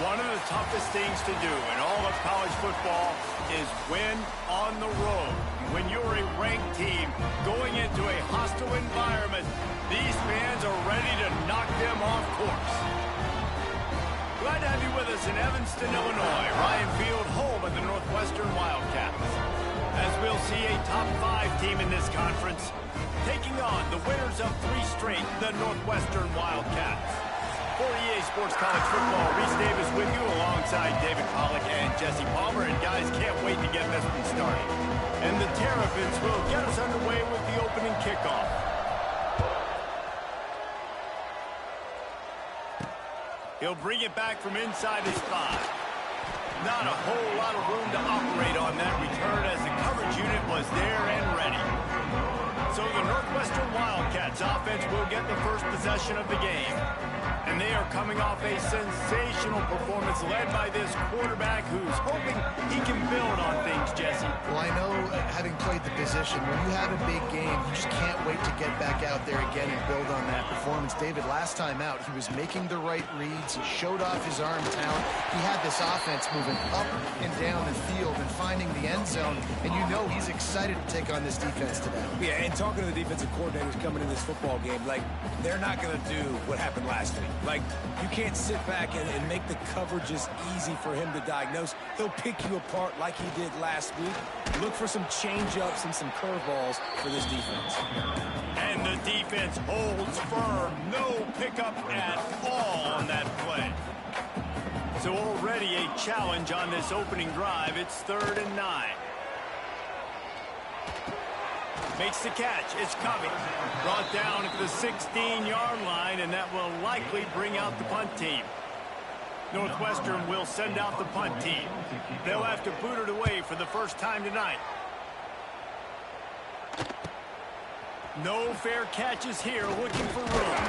One of the toughest things to do in all of college football is win on the road. When you're a ranked team going into a hostile environment, these fans are ready to knock them off course. Glad to have you with us in Evanston, Illinois. Ryan Field, home of the Northwestern Wildcats. As we'll see a top 5 team in this conference taking on the winners of 3 straight, the Northwestern Wildcats. For EA Sports College Football, Reese Davis with you alongside David Pollack and Jesse Palmer. And guys, can't wait to get this one started. And the Terrapins will get us underway with the opening kickoff. He'll bring it back from inside his 5. Not a whole lot of room to operate on that return as the coverage unit was there and ready. So the Northwestern Wildcats offense will get the first possession of the game. And they are coming off a sensational performance led by this quarterback who's hoping he can build on things, Jesse. Well, I know, having played the position, when you have a big game, you just can't wait to get back out there again and build on that performance. David, last time out, he was making the right reads. He showed off his arm talent. He had this offense moving up and down the field and finding the end zone. And you know he's excited to take on this defense today. Yeah, and talking to the defensive coordinators coming in this football game, like, they're not going to do what happened last week. Like, you can't sit back and make the coverages easy for him to diagnose. He'll pick you apart like he did last week. Look for some change-ups and some curveballs for this defense. And the defense holds firm. No pickup at all on that play. So already a challenge on this opening drive. It's 3rd and 9. Makes the catch. It's coming. Brought down at the 16-yard line, and that will likely bring out the punt team. Northwestern will send out the punt team. They'll have to boot it away for the first time tonight. No fair catches here, looking for room.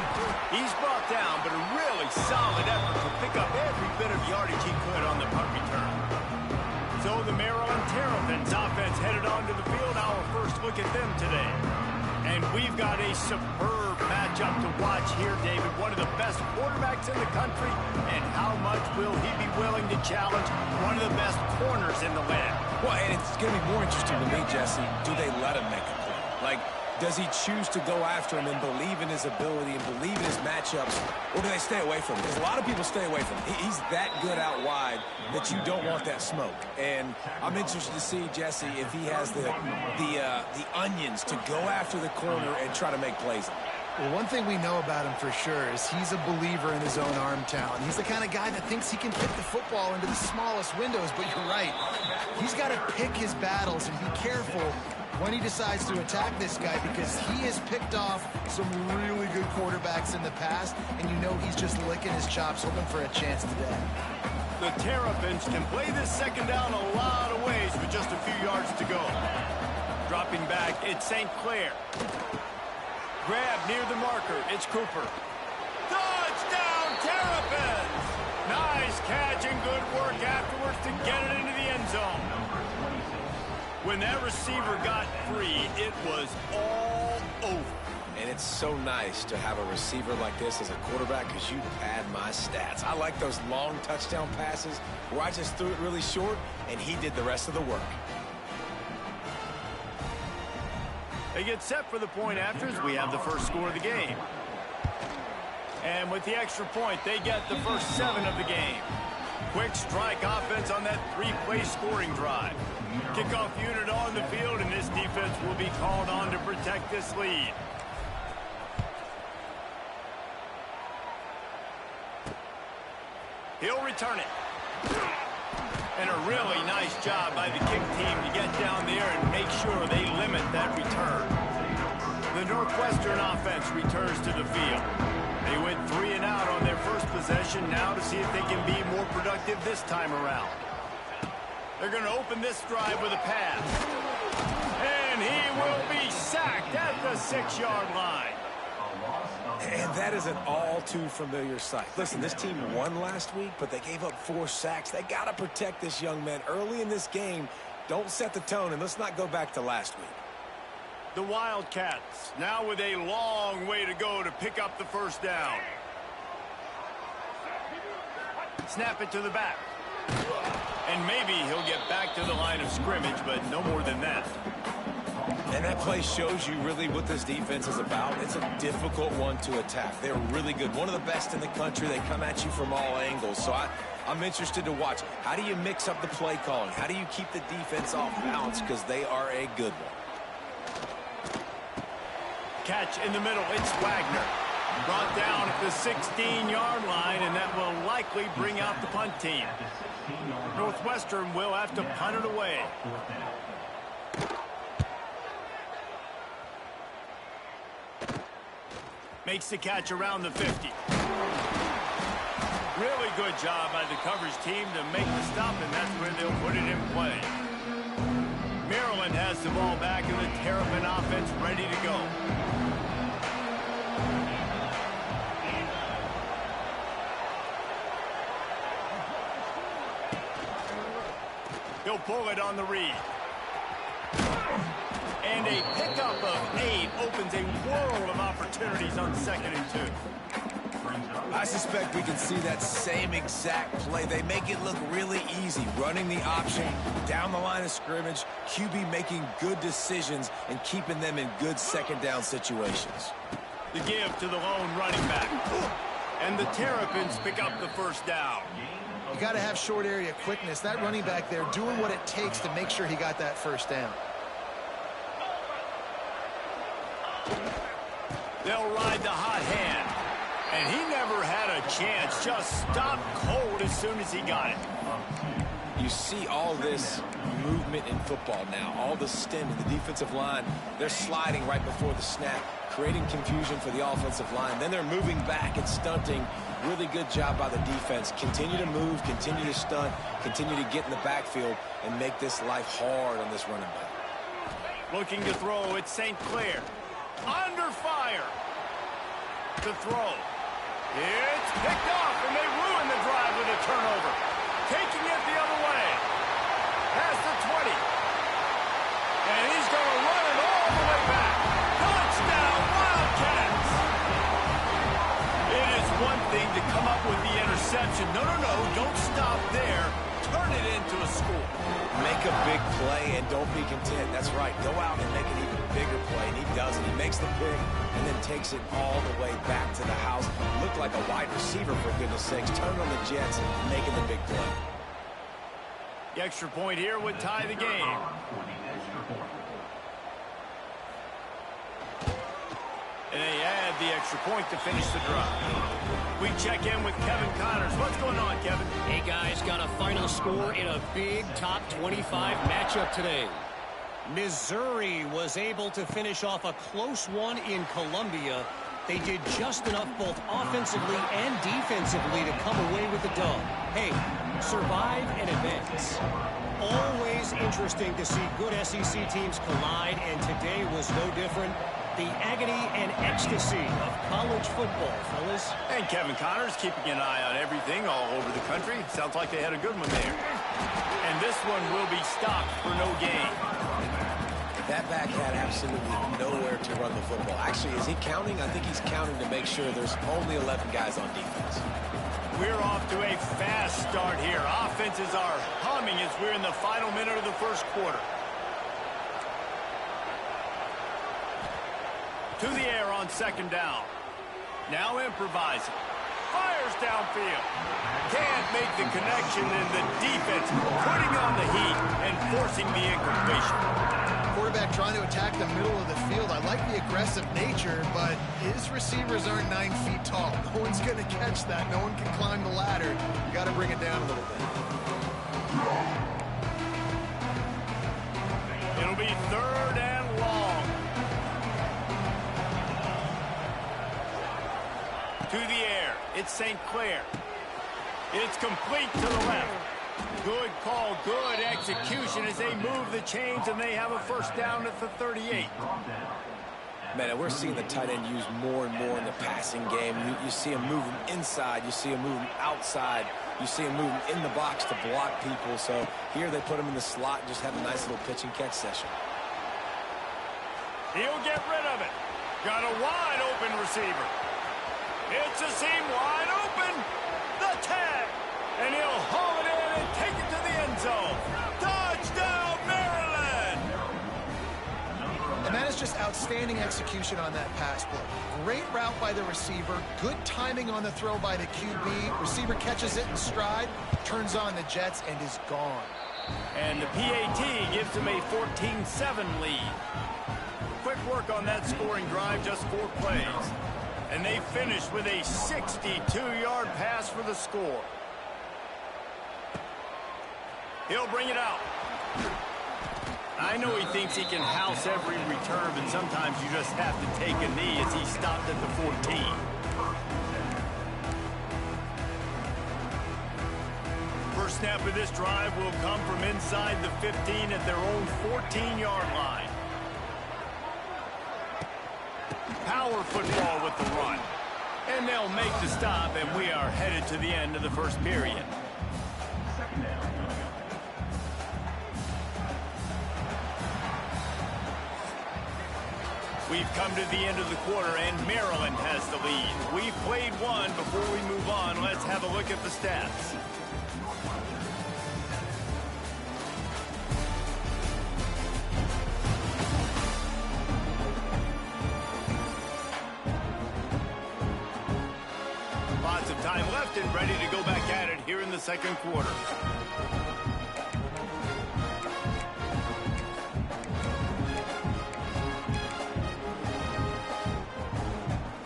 He's brought down, but a really solid effort to pick up every bit of yardage he could on the punt return. So the Maryland Terrapins offense headed onto the field. Our first look at them today. And we've got a superb matchup to watch here, David. One of the best quarterbacks in the country. And how much will he be willing to challenge one of the best corners in the land? Well, and it's going to be more interesting to me, Jesse. Do they let him make a play? Like, does he choose to go after him and believe in his ability and believe in his matchups, or do they stay away from him? Because a lot of people stay away from him. He's that good out wide that you don't want that smoke. And I'm interested to see, Jesse, if he has the onions to go after the corner and try to make plays. Well, one thing we know about him for sure is he's a believer in his own arm talent. He's the kind of guy that thinks he can fit the football into the smallest windows, but you're right. He's got to pick his battles and be careful when he decides to attack this guy, because he has picked off some really good quarterbacks in the past, and you know he's just licking his chops, hoping for a chance today. The Terrapins can play this second down a lot of ways with just a few yards to go. Dropping back, it's St. Clair. Grab near the marker, it's Cooper. Touchdown, Terrapins! Nice catch and good work afterwards to get it into the end zone. When that receiver got free, it was all over. And it's so nice to have a receiver like this as a quarterback, because you pad my stats. I like those long touchdown passes where I just threw it really short and he did the rest of the work. They get set for the point after as we have the first score of the game. And with the extra point, they get the first 7 of the game. Quick strike offense on that 3-play scoring drive. Kickoff unit on the field, and this defense will be called on to protect this lead. He'll return it. And a really nice job by the kick team to get down there and make sure they limit that return. The Northwestern offense returns to the field. They went 3 and out on their first possession, now to see if they can be more productive this time around. They're going to open this drive with a pass. And he will be sacked at the 6-yard line. And that is an all too familiar sight. Listen, this team won last week, but they gave up 4 sacks. They got to protect this young man early in this game. Don't set the tone, and let's not go back to last week. The Wildcats now with a long way to go to pick up the first down. Snap it to the back. And maybe he'll get back to the line of scrimmage, but no more than that. And that play shows you really what this defense is about. It's a difficult one to attack. They're really good. One of the best in the country. They come at you from all angles. So I'm interested to watch. How do you mix up the play calling? How do you keep the defense off balance? Because they are a good one. Catch in the middle. It's Wagner. Brought down at the 16-yard line, and that will likely bring out the punt team. Northwestern will have to punt it away. Makes the catch around the 50. Really good job by the coverage team to make the stop, and that's where they'll put it in play. Maryland has the ball back, and the Terrapin offense ready to go. He'll pull it on the read. And a pickup of 8 opens a world of opportunities on 2nd and 2. I suspect we can see that same exact play. They make it look really easy, running the option down the line of scrimmage, QB making good decisions and keeping them in good 2nd down situations. The give to the lone running back. And the Terrapins pick up the first down. You got to have short area quickness. That running back there doing what it takes to make sure he got that first down. They'll ride the hot hand. And he never had a chance. Just stopped cold as soon as he got it. You see all this movement in football now. All the stem in the defensive line. They're sliding right before the snap, creating confusion for the offensive line. Then they're moving back and stunting. Really good job by the defense. Continue to move, continue to stunt, continue to get in the backfield and make this life hard on this running back. Looking to throw, it's St. Clair. Under fire. To throw. It's picked off, and they ruin the drive with a turnover. Taking it the other way. Past the 20. And he's going to run it all the way back. Touchdown, Wildcats! It is one thing to come up with the interception. No, don't stop there. Turn it into a score. Make a big play and don't be content. That's right. Go out and make an even bigger play, and he does it. He makes the pick and then takes it all the way back to the house. Looked like a wide receiver, for goodness sakes. Turn on the Jets, making the big play. The extra point here would tie the game. And they add the extra point to finish the drive. We check in with Kevin Connors. What's going on, Kevin? Hey, guys, got a final score in a big top 25 matchup today. Missouri was able to finish off a close one in Columbia. They did just enough both offensively and defensively to come away with the dub. Hey, survive and advance. Always interesting to see good SEC teams collide, and today was no different. The agony and ecstasy of college football, fellas. And Kevin Connors keeping an eye on everything all over the country. Sounds like they had a good one there. And this one will be stopped for no gain. That back had absolutely nowhere to run the football. Actually, is he counting? I think he's counting to make sure there's only 11 guys on defense. We're off to a fast start here. Offenses are humming as we're in the final minute of the first quarter. To the air on 2nd down. Now improvising. Fires downfield. Can't make the connection, and the defense putting on the heat and forcing the incompletion. Quarterback trying to attack the middle of the field. I like the aggressive nature, but his receivers aren't 9 feet tall. No one's going to catch that. No one can climb the ladder. You got to bring it down a little bit. It'll be 3rd and long. To the air. It's St. Clair. It's complete to the left. Good call, good execution as they move the chains, and they have a first down at the 38. Man, we're seeing the tight end used more and more in the passing game. You see him moving inside. You see him moving outside. You see him moving in the box to block people. So here they put him in the slot and just have a nice little pitch and catch session. He'll get rid of it. Got a wide open receiver. It's a seam wide open. The tag. And he'll haul it in and take it to the end zone. Touchdown, Maryland! And that is just outstanding execution on that pass play. Great route by the receiver. Good timing on the throw by the QB. Receiver catches it in stride, turns on the jets, and is gone. And the PAT gives him a 14-7 lead. Quick work on that scoring drive, just 4 plays. And they finish with a 62-yard pass for the score. He'll bring it out. I know he thinks he can house every return, but sometimes you just have to take a knee as he stopped at the 14. First snap of this drive will come from inside the 15 at their own 14-yard line. Power football with the run. And they'll make the stop, and we are headed to the end of the first period. We've come to the end of the quarter, and Maryland has the lead. We've played one. Before we move on, let's have a look at the stats. Lots of time left and ready to go back at it here in the second quarter.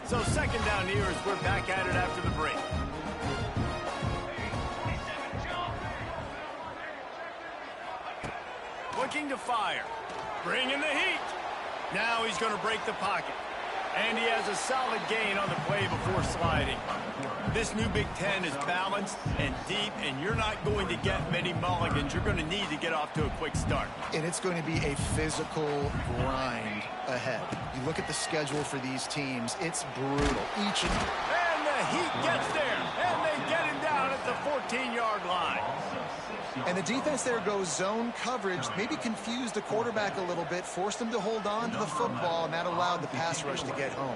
So second down here as we're back at it after the break. Looking to fire. Bringing the heat. Now he's going to break the pocket. And he has a solid gain on the play before sliding. This new Big Ten is balanced and deep, and you're not going to get many mulligans. You're going to need to get off to a quick start. And it's going to be a physical grind ahead. You look at the schedule for these teams, it's brutal. And the heat gets there, and they get him down at the 14-yard line. And the defense there goes zone coverage, maybe confused the quarterback a little bit, forced him to hold on to the football, and that allowed the pass rush to get home.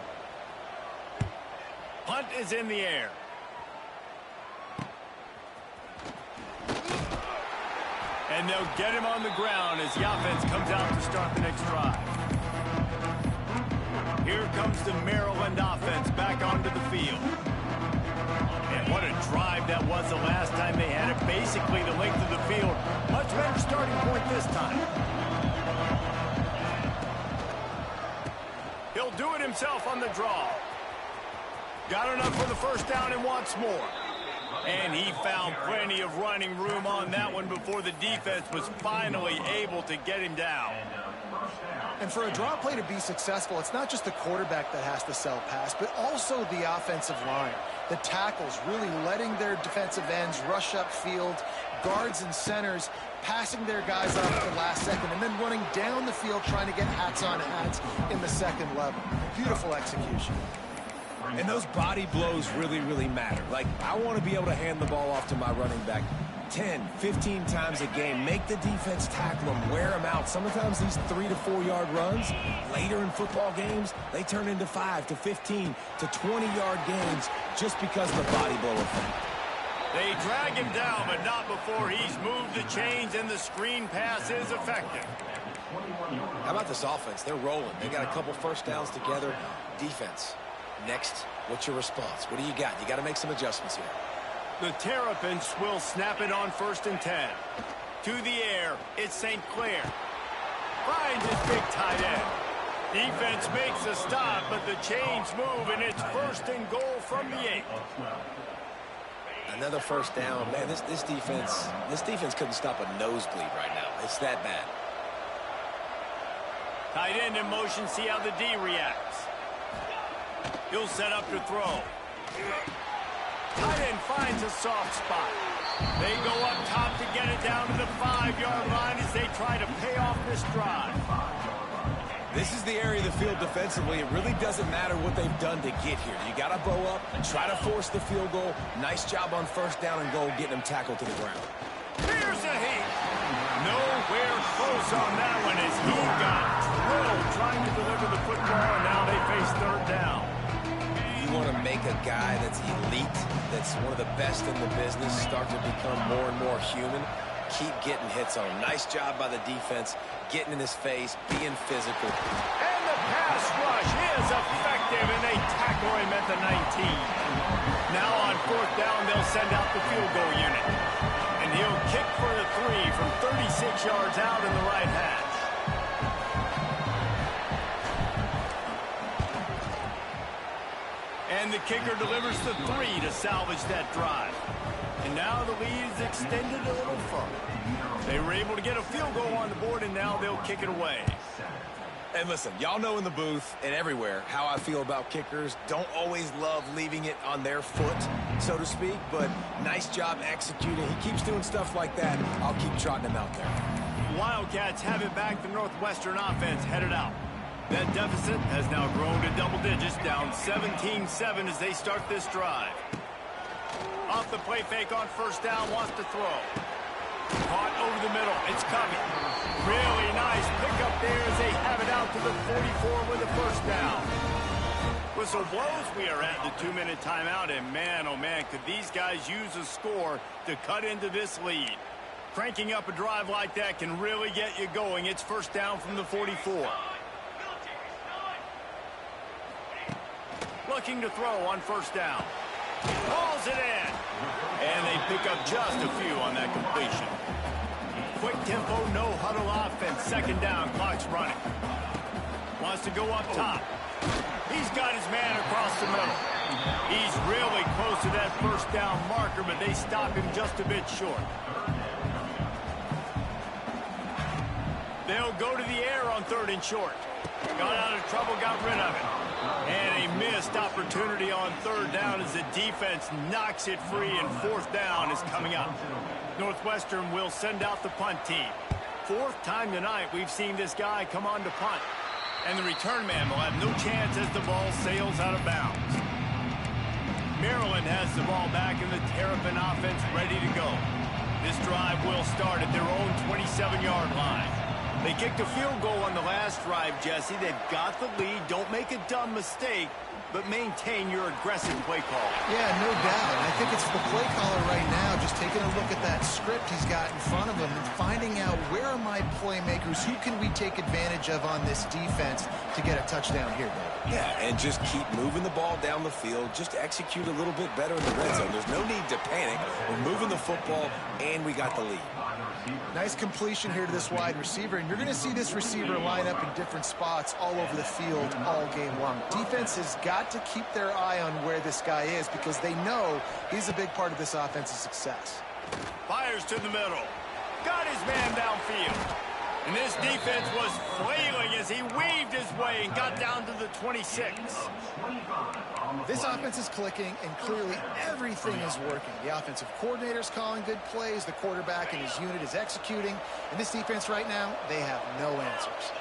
Punt is in the air. And they'll get him on the ground as the offense comes out to start the next drive. Here comes the Maryland offense back onto the field. And what a drive that was the last time they had it. Basically the length of the field. Much better starting point this time. He'll do it himself on the draw. Got enough for the first down and wants more. And he found plenty of running room on that one before the defense was finally able to get him down. And for a draw play to be successful, it's not just the quarterback that has to sell pass, but also the offensive line. The tackles really letting their defensive ends rush upfield, guards and centers passing their guys off at the last second, and then running down the field trying to get hats on hats in the second level. Beautiful execution. And those body blows really, really matter. Like, I want to be able to hand the ball off to my running back 10, 15 times a game. Make the defense tackle them, wear them out. Sometimes these 3 to 4 yard runs, later in football games, they turn into 5 to 15 to 20-yard gains just because of the body blow effect. They drag him down, but not before he's moved the chains and the screen pass is effective. How about this offense? They're rolling. They got a couple first downs together. Defense. Next, what's your response? What do you got? You got to make some adjustments here. The Terrapins will snap it on 1st and 10. To the air, it's St. Clair. Finds his big tight end. Defense makes a stop, but the chains move, and it's 1st and goal from the 8. Another first down. Man, this defense couldn't stop a nosebleed right now. It's that bad. Tight end in motion, see how the D reacts. He'll set up to throw. Tight end finds a soft spot. They go up top to get it down to the 5-yard line as they try to pay off this drive. This is the area of the field defensively. It really doesn't matter what they've done to get here. You got to bow up and try to force the field goal. Nice job on 1st down and goal, getting them tackled to the ground. Here's a heat. Nowhere close on that one as he got drilled trying to deliver the football, and now they face 3rd down. want to make a guy that's elite, that's one of the best in the business, start to become more and more human, keep getting hits on him. Nice job by the defense, getting in his face, being physical. And the pass rush is effective, and they tackle him at the 19. Now on 4th down, they'll send out the field goal unit. And he'll kick for the 3 from 36 yards out in the right hash. And the kicker delivers the 3 to salvage that drive. And now the lead is extended a little further. They were able to get a field goal on the board, and now they'll kick it away. And listen, y'all know in the booth and everywhere how I feel about kickers. Don't always love leaving it on their foot, so to speak, but nice job executing. He keeps doing stuff like that. I'll keep trotting him out there. Wildcats have it back. The Northwestern offense headed out. That deficit has now grown to double digits, down 17-7 as they start this drive. Off the play fake on 1st down, wants to throw. Caught over the middle. It's coming. Really nice pickup there as they have it out to the 44 with a 1st down. Whistle blows. We are at the 2-minute timeout, and man, oh man, could these guys use a score to cut into this lead. Cranking up a drive like that can really get you going. It's 1st down from the 44. Looking to throw on 1st down. Hauls it in. And they pick up just a few on that completion. Quick tempo, no huddle offense. 2nd down, clock's running. Wants to go up top. He's got his man across the middle. He's really close to that 1st down marker, but they stop him just a bit short. They'll go to the air on 3rd and short. Got out of trouble, got rid of it. And a missed opportunity on 3rd down as the defense knocks it free, and 4th down is coming up. Northwestern will send out the punt team. 4th time tonight we've seen this guy come on to punt. And the return man will have no chance as the ball sails out of bounds. Maryland has the ball back in the Terrapin offense ready to go. This drive will start at their own 27-yard line. They kicked a field goal on the last drive, Jesse. They've got the lead. Don't make a dumb mistake, but maintain your aggressive play call. Yeah, no doubt. I think it's the play caller right now just taking a look at that script he's got in front of him and finding out where are my playmakers, who can we take advantage of on this defense to get a touchdown here, Dave. Yeah, and just keep moving the ball down the field. Just execute a little bit better in the red zone. There's no need to panic. We're moving the football, and we got the lead. Nice completion here to this wide receiver, and you're going to see this receiver line up in different spots all over the field all game long. Defense has got to keep their eye on where this guy is because they know he's a big part of this offense's success. Fires to the middle. Got his man downfield. And this defense was flailing as he weaved his way and got down to the 26. This offense is clicking, and clearly everything is working. The offensive coordinator's calling good plays. The quarterback and his unit is executing. And this defense right now, they have no answers.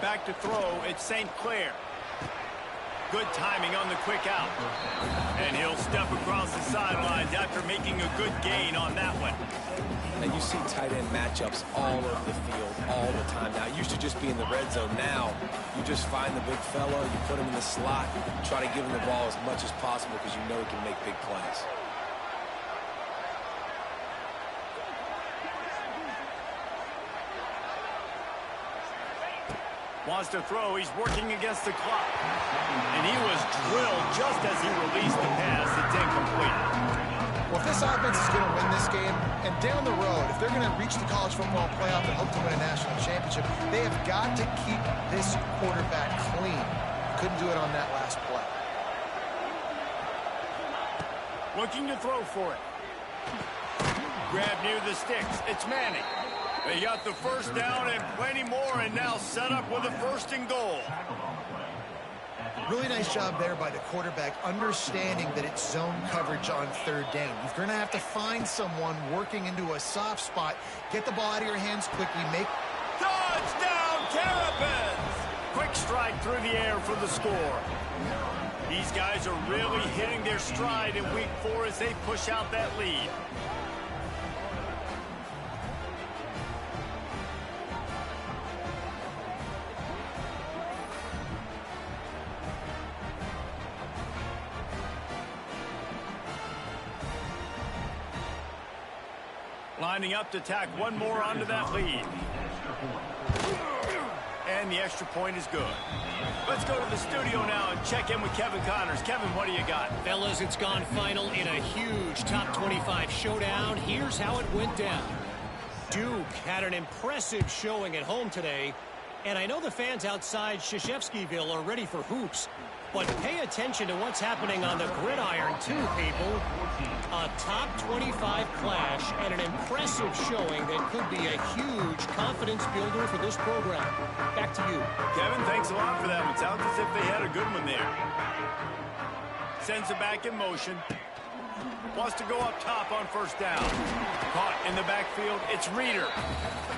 Back to throw, it's St. Clair. Good timing on the quick out. And he'll step across the sidelines after making a good gain on that one. And you see tight end matchups all over the field all the time. Now, it used to just be in the red zone. Now, you just find the big fella, you put him in the slot, try to give him the ball as much as possible because you know he can make big plays. Wants to throw. He's working against the clock. And he was drilled just as he released the pass. It's incomplete. Well, if this offense is going to win this game, and down the road, if they're going to reach the college football playoff and hope to win a national championship, they have got to keep this quarterback clean. Couldn't do it on that last play. Looking to throw for it. Grab near the sticks. It's Manning. They got the 1st down and plenty more, and now set up with a 1st and goal. Really nice job there by the quarterback, understanding that it's zone coverage on 3rd down. You're going to have to find someone working into a soft spot. Get the ball out of your hands quickly. Make touchdown, Terrapins! Quick strike through the air for the score. These guys are really hitting their stride in week 4 as they push out that lead. Lining up to tack one more onto that lead. And the extra point is good. Let's go to the studio now and check in with Kevin Connors. Kevin, what do you got? Fellas, it's gone final in a huge top 25 showdown. Here's how it went down. Duke had an impressive showing at home today. And I know the fans outside Krzyzewskiville are ready for hoops. But pay attention to what's happening on the gridiron, too, people. A top 25 clash and an impressive showing that could be a huge confidence builder for this program. Back to you. Kevin, thanks a lot for that. It sounds as if they had a good one there. Sends it back in motion. Wants to go up top on first down. Caught in the backfield. It's Reeder.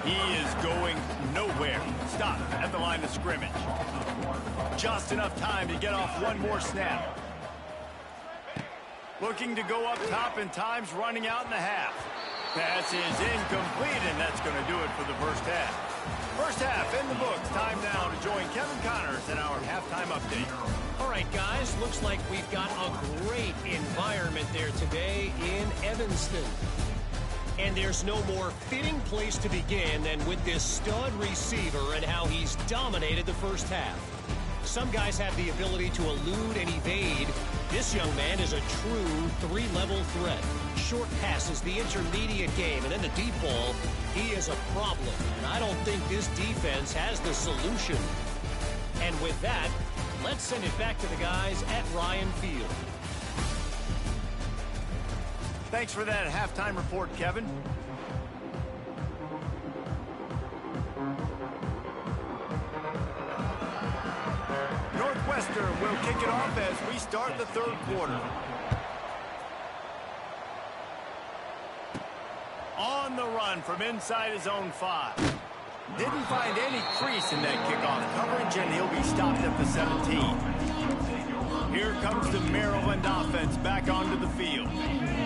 He is going nowhere. Stop at the line of scrimmage. Just enough time to get off one more snap. Looking to go up top, and time's running out in the half. Pass is incomplete, and that's going to do it for the first half. First half in the books. Time now to join Kevin Connors in our halftime update. All right, guys, looks like we've got a great environment there today in Evanston. And there's no more fitting place to begin than with this stud receiver and how he's dominated the first half. Some guys have the ability to elude and evade. This young man is a true three-level threat. Short passes, the intermediate game, and then the deep ball, he is a problem. And I don't think this defense has the solution. And with that, let's send it back to the guys at Ryan Field. Thanks for that halftime report, Kevin. Northwestern will kick it off as we start the third quarter. On the run from inside his own 5. Didn't find any crease in that kickoff coverage, and he'll be stopped at the 17. Here comes the Maryland offense back onto the field.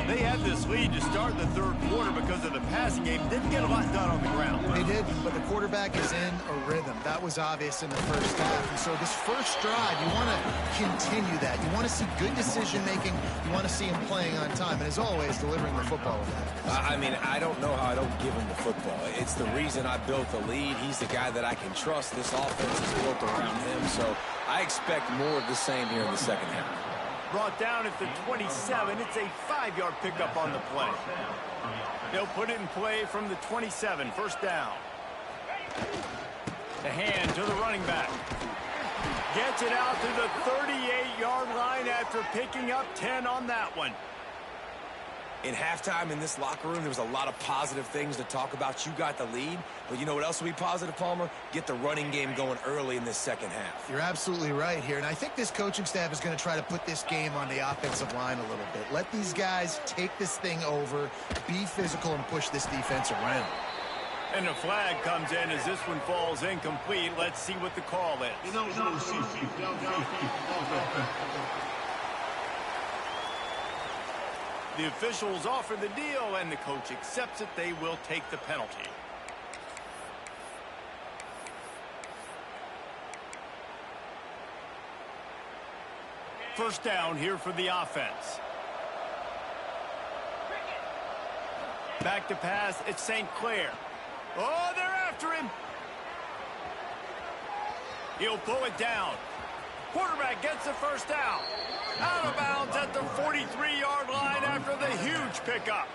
They had this lead to start the third quarter because of the passing game. Didn't get a lot done on the ground. They did, but the quarterback is in a rhythm. That was obvious in the first half. And so this first drive, you want to continue that. You want to see good decision-making. You want to see him playing on time. And as always, delivering the football with that. I mean, I don't know how I don't give him the football. It's the reason I built the lead. He's the guy that I can trust. This offense is built around him. So I expect more of the same here in the second half. Brought down at the 27. It's a 5-yard pickup on the play. They'll put it in play from the 27. First down. The hand to the running back. Gets it out to the 38-yard line after picking up 10 on that one. In halftime in this locker room, there was a lot of positive things to talk about. You got the lead, but you know what else will be positive, Palmer? Get the running game going early in this second half. You're absolutely right here, and I think this coaching staff is going to try to put this game on the offensive line a little bit. Let these guys take this thing over, be physical, and push this defense around. And a flag comes in as this one falls incomplete. Let's see what the call is. The officials offer the deal, and the coach accepts it. They will take the penalty. First down here for the offense. Back to pass. It's St. Clair. Oh, they're after him. He'll pull it down. Quarterback gets the first down. Out of bounds at the 43-yard line after the huge pickup.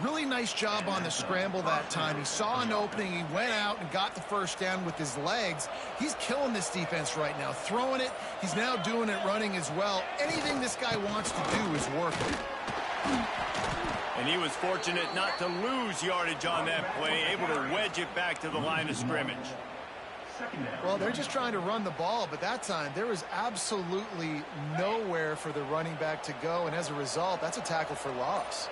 Really nice job on the scramble that time. He saw an opening. He went out and got the first down with his legs. He's killing this defense right now. Throwing it. He's now doing it running as well. Anything this guy wants to do is working. And he was fortunate not to lose yardage on that play, able to wedge it back to the line of scrimmage. Well, they're just trying to run the ball, but that time there was absolutely nowhere for the running back to go, and as a result, that's a tackle for loss.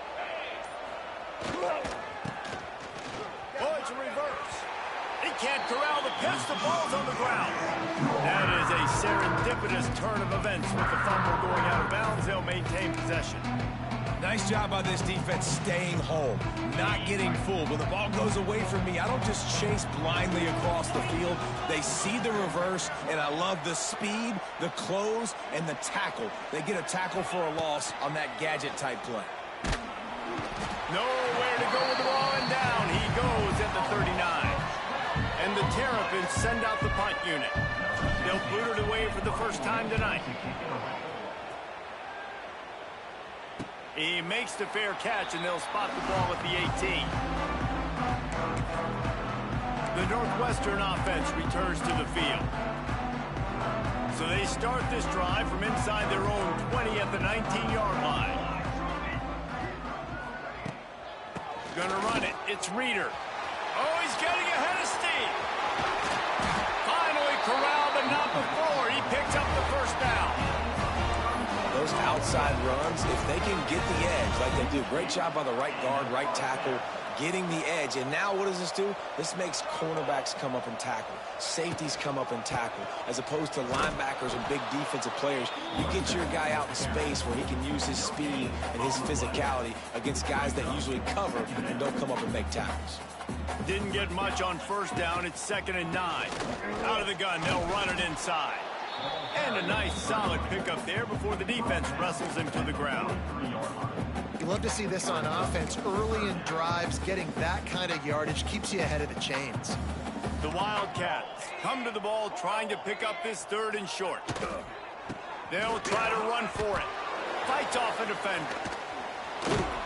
Oh, it's a reverse. He can't corral the pitch. The ball's on the ground. That is a serendipitous turn of events with the fumble going out of bounds. They'll maintain possession. Nice job by this defense staying home, not getting fooled. When the ball goes away from me, I don't just chase blindly across the field. They see the reverse, and I love the speed, the close, and the tackle. They get a tackle for a loss on that gadget-type play. Nowhere to go with the ball, and down he goes at the 39. And the Terrapins send out the punt unit. They'll boot it away for the first time tonight. He makes the fair catch, and they'll spot the ball at the 18. The Northwestern offense returns to the field. So they start this drive from inside their own 20 at the 19-yard line. Gonna run it. It's Reeder. Oh, he's getting ahead of steam. Finally corralled, but not before. He picks up the first down. Those outside runs, if they can get the edge like they do, great job by the right guard, right tackle, getting the edge. And now what does this do? This makes cornerbacks come up and tackle. Safeties come up and tackle. As opposed to linebackers and big defensive players, you get your guy out in space where he can use his speed and his physicality against guys that usually cover and don't come up and make tackles. Didn't get much on first down. It's 2nd and 9. Out of the gun, they'll run it inside. And a nice solid pickup there before the defense wrestles him to the ground. You love to see this on offense. Early in drives, getting that kind of yardage keeps you ahead of the chains. The Wildcats come to the ball trying to pick up this 3rd and short. They'll try to run for it. Fights off a defender.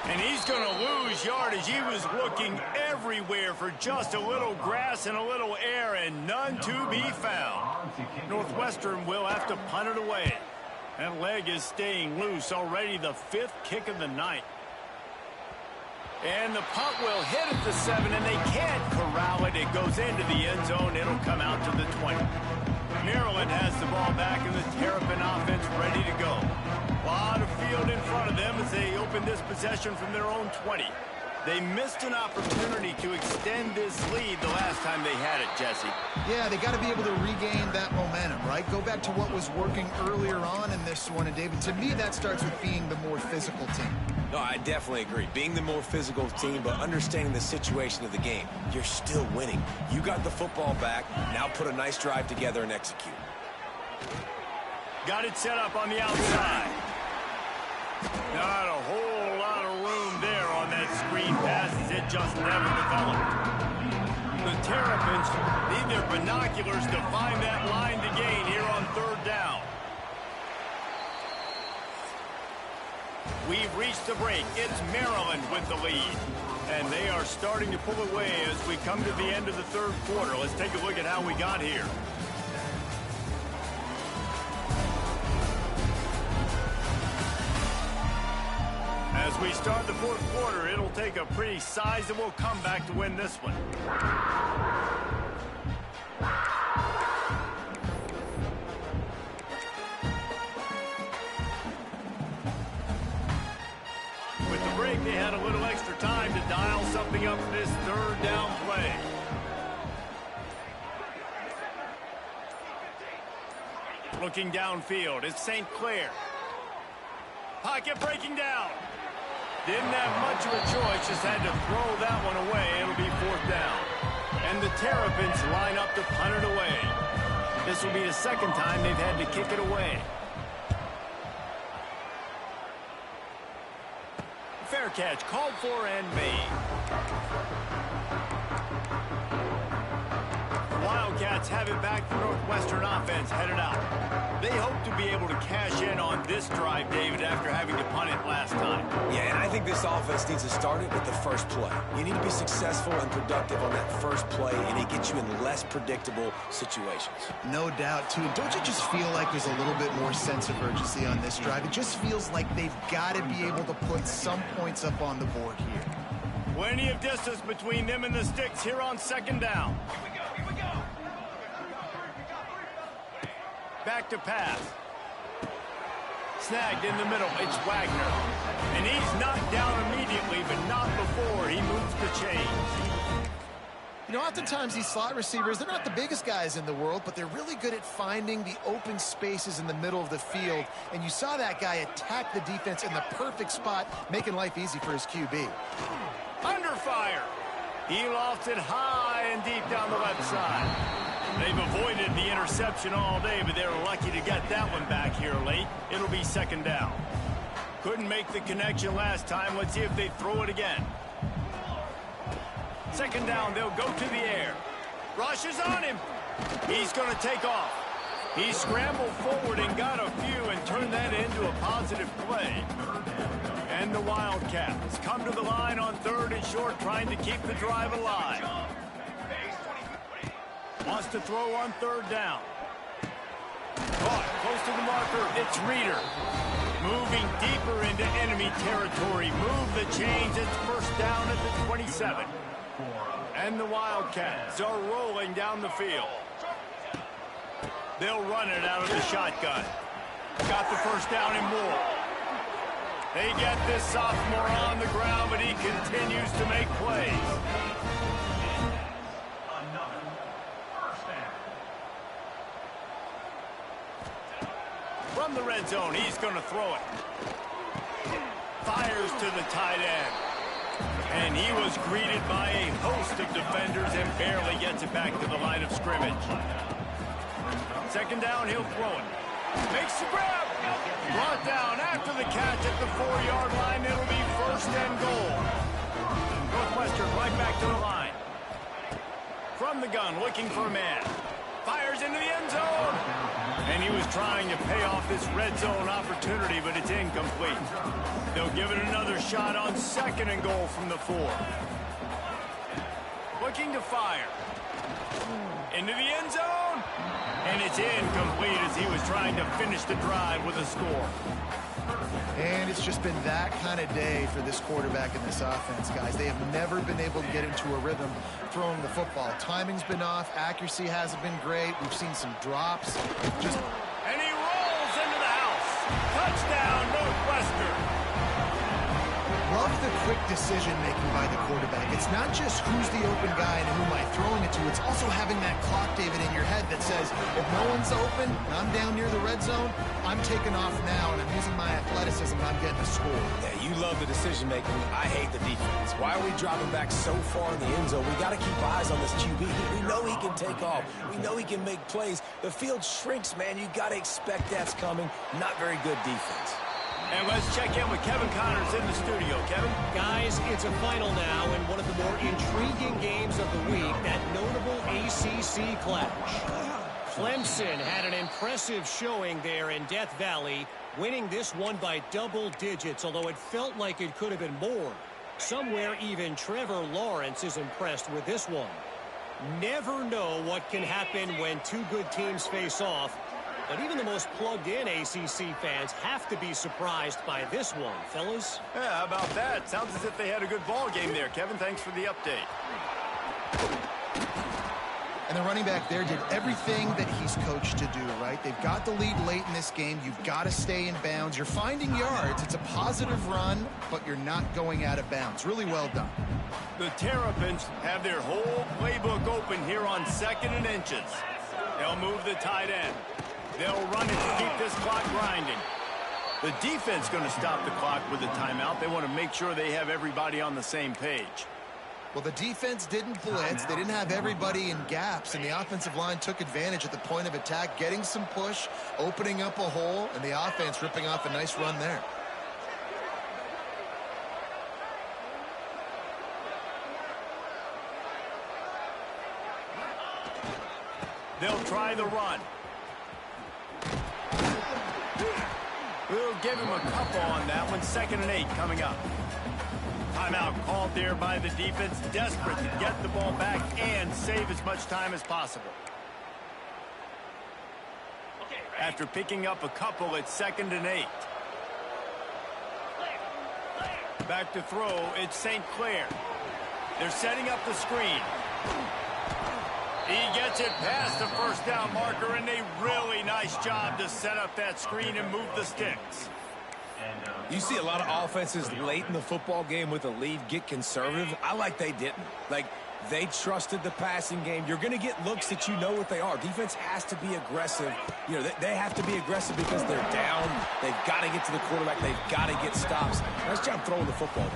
And he's going to lose yardage. He was looking everywhere for just a little grass and a little air, and none to be found. Northwestern will have to punt it away. That leg is staying loose. Already the 5th kick of the night. And the punt will hit at the 7, and they can't corral it. It goes into the end zone. It'll come out to the 20. Maryland has the ball back, and the Terrapin offense ready to go. A lot of field in front of them as they open this possession from their own 20. They missed an opportunity to extend this lead the last time they had it, Jesse. Yeah, they got to be able to regain that momentum, right? Go back to what was working earlier on in this one. And, David, to me, that starts with being the more physical team. No, I definitely agree. Being the more physical team, but understanding the situation of the game. You're still winning. You got the football back. Now put a nice drive together and execute. Got it set up on the outside. Not a whole lot of room there on that screen pass as it just never developed. The Terrapins need their binoculars to find that line to gain here on 3rd down. We've reached the break. It's Maryland with the lead. And they are starting to pull away as we come to the end of the 3rd quarter. Let's take a look at how we got here. As we start the 4th quarter, it'll take a pretty sizable comeback to win this one. With the break, they had a little extra time to dial something up for this 3rd down play. Looking downfield, it's St. Clair. Pocket breaking down. Didn't have much of a choice, just had to throw that one away. It'll be 4th down. And the Terrapins line up to punt it away. This will be the 2nd time they've had to kick it away. Fair catch called for and made. Wildcats have it back. The Northwestern offense headed out. They hope to be able to cash in on this drive, David, after having to punt it last time. Yeah, and I think this offense needs to start it with the first play. You need to be successful and productive on that first play, and it gets you in less predictable situations. No doubt, too. Don't you just feel like there's a little bit more sense of urgency on this drive? It just feels like they've got to be able to put some points up on the board here. Plenty of distance between them and the sticks here on 2nd down. Back to pass. Snagged in the middle. It's Wagner. And he's knocked down immediately, but not before he moves the chains. You know, oftentimes these slot receivers, they're not the biggest guys in the world, but they're really good at finding the open spaces in the middle of the field. And you saw that guy attack the defense in the perfect spot, making life easy for his QB. Under fire. He lofts it high and deep down the left side. They've avoided the interception all day, but they're lucky to get that one back here late. It'll be 2nd down. Couldn't make the connection last time. Let's see if they throw it again. Second down, they'll go to the air. Rushes on him. He's going to take off. He scrambled forward and got a few and turned that into a positive play. And the Wildcats come to the line on 3rd and short, trying to keep the drive alive. Wants to throw on 3rd down. Caught close to the marker. It's Reeder. Moving deeper into enemy territory. Move the chains. It's first down at the 27. And the Wildcats are rolling down the field. They'll run it out of the shotgun. Got the first down and more. They get this sophomore on the ground, but he continues to make plays. From the red zone, he's going to throw it. Fires to the tight end. And he was greeted by a host of defenders and barely gets it back to the line of scrimmage. Second down, he'll throw it. Makes the grab. Brought down after the catch at the 4-yard line. It'll be first and goal. Northwestern right back to the line. From the gun, looking for a man. Fires into the end zone. And he was trying to pay off this red zone opportunity, but it's incomplete. They'll give it another shot on 2nd and goal from the 4. Looking to fire. Into the end zone. And it's incomplete as he was trying to finish the drive with a score. And it's just been that kind of day for this quarterback in this offense, guys. They have never been able to get into a rhythm throwing the football. Timing's been off. Accuracy hasn't been great. We've seen some drops. And he rolls into the house. Touchdown, Northwestern. Love the quick decision-making by the quarterback. It's not just who's the open guy and who am I throwing it to. It's also having that clock, David, in your head that says, if no one's open and I'm down near the red zone, I'm taking off now and I'm using my athleticism and I'm getting a score. Yeah, you love the decision-making. I hate the defense. Why are we dropping back so far in the end zone? We got to keep eyes on this QB. We know he can take off. We know he can make plays. The field shrinks, man. You got to expect that's coming. Not very good defense. And let's check in with Kevin Connors in the studio. Kevin? Guys, it's a final now in one of the more intriguing games of the week, that notable ACC clash. Clemson had an impressive showing there in Death Valley, winning this one by double digits, although it felt like it could have been more. Somewhere even Trevor Lawrence is impressed with this one. Never know what can happen when two good teams face off, but even the most plugged-in ACC fans have to be surprised by this one, fellas. Yeah, how about that? Sounds as if they had a good ball game there. Kevin, thanks for the update. And the running back there did everything that he's coached to do, right? They've got the lead late in this game. You've got to stay in bounds. You're finding yards. It's a positive run, but you're not going out of bounds. Really well done. The Terrapins have their whole playbook open here on 2nd and inches. They'll move the tight end. They'll run it to keep this clock grinding. The defense going to stop the clock with a timeout. They want to make sure they have everybody on the same page. Well, the defense didn't blitz. They didn't have everybody in gaps, and the offensive line took advantage at the point of attack, getting some push, opening up a hole, and the offense ripping off a nice run there. They'll try the run. We'll give him a couple on that one. 2nd and 8 coming up. Timeout called there by the defense, desperate to get the ball back and save as much time as possible. After picking up a couple, it's 2nd and 8. Back to throw, it's St. Clair. They're setting up the screen. He gets it past the first down marker, and a really nice job to set up that screen and move the sticks. You see a lot of offenses late in the football game with a lead get conservative. I like they didn't. Like, they trusted the passing game. You're going to get looks that you know what they are. Defense has to be aggressive. You know, they have to be aggressive because they're down. They've got to get to the quarterback. They've got to get stops. Nice job throwing the football.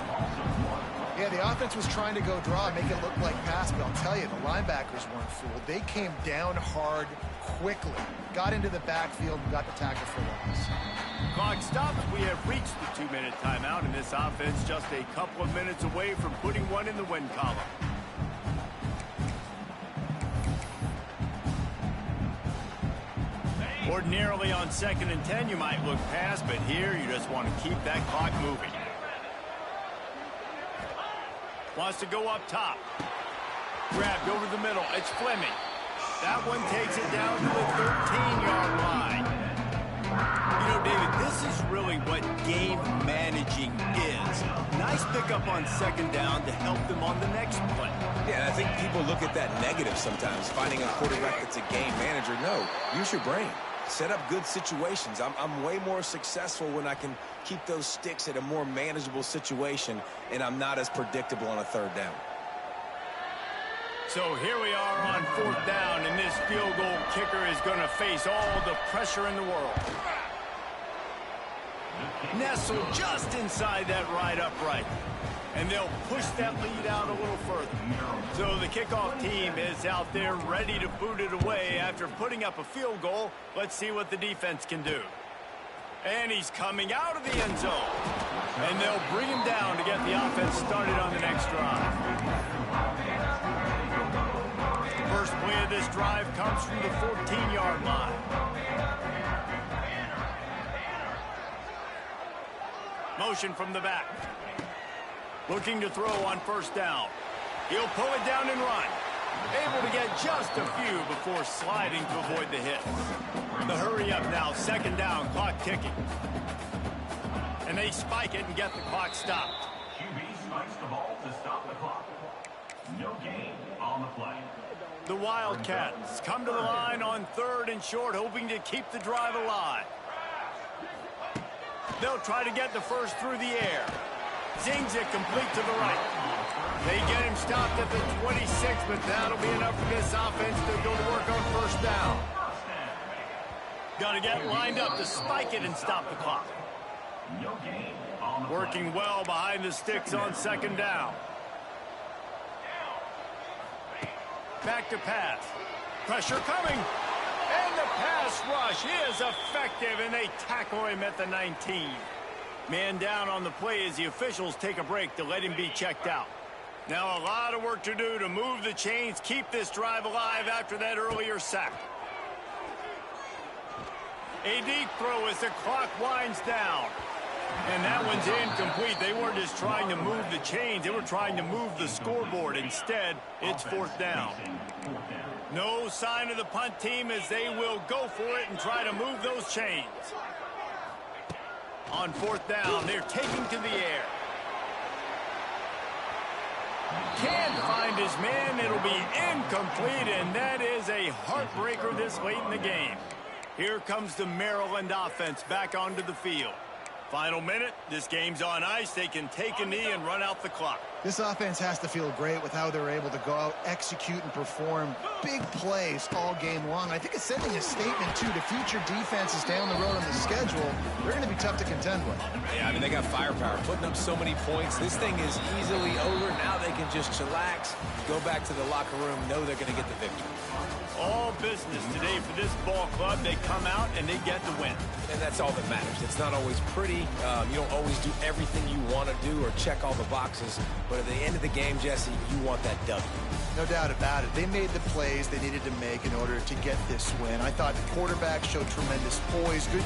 Yeah, the offense was trying to go draw, make it look like pass, but I'll tell you, the linebackers weren't fooled. They came down hard quickly, got into the backfield, and got the tackle for loss. Clock stopped. We have reached the 2-minute timeout, and this offense just a couple of minutes away from putting one in the win column. Ordinarily on 2nd and 10, you might look past, but here you just want to keep that clock moving. Wants to go up top. Grabbed over the middle. It's Fleming. That one takes it down to the 13-yard line. You know, David, this is really what game managing is. Nice pickup on 2nd down to help them on the next play. Yeah, I think people look at that negative sometimes, finding a quarterback that's a game manager. No, use your brain. Set up good situations. I'm way more successful when I can keep those sticks at a more manageable situation, and I'm not as predictable on a 3rd down. So here we are on 4th down, and this field goal kicker is going to face all the pressure in the world. Nestled just inside that right upright. And they'll push that lead out a little further. So the kickoff team is out there ready to boot it away after putting up a field goal. Let's see what the defense can do. And he's coming out of the end zone. And they'll bring him down to get the offense started on the next drive. The first play of this drive comes from the 14-yard line. Motion from the back. Looking to throw on 1st down. He'll pull it down and run. Able to get just a few before sliding to avoid the hit. The hurry up now, 2nd down, clock ticking. And they spike it and get the clock stopped. QB spikes the ball to stop the clock. No gain on the play. The Wildcats come to the line on 3rd and short, hoping to keep the drive alive. They'll try to get the first through the air. Zings it complete to the right. They get him stopped at the 26, but that'll be enough for this offense to go to work on 1st down. Got to get lined up to spike it and stop the clock. Working well behind the sticks on 2nd down. Back to pass. Pressure coming. And the pass rush is effective, and they tackle him at the 19. Man down on the play as the officials take a break to let him be checked out. Now a lot of work to do to move the chains, keep this drive alive after that earlier sack. A deep throw as the clock winds down. And that one's incomplete. They weren't just trying to move the chains. They were trying to move the scoreboard. Instead, it's 4th down. No sign of the punt team as they will go for it and try to move those chains. On 4th down, they're taking to the air. Can't find his man. It'll be incomplete, and that is a heartbreaker this late in the game. Here comes the Maryland offense back onto the field. Final minute, this game's on ice. They can take a knee and run out the clock. This offense has to feel great with how they're able to go out, execute, and perform big plays all game long. I think it's sending a statement, too, to future defenses down the road on the schedule. They're going to be tough to contend with. Yeah, I mean, they got firepower, putting up so many points. This thing is easily over. Now they can just chillax, go back to the locker room, know they're going to get the victory. All business today for this ball club. They come out and they get the win. And that's all that matters. It's not always pretty. You don't always do everything you want to do or check all the boxes. But at the end of the game, Jesse, you want that W. No doubt about it. They made the plays they needed to make in order to get this win. I thought the quarterback showed tremendous poise. Good.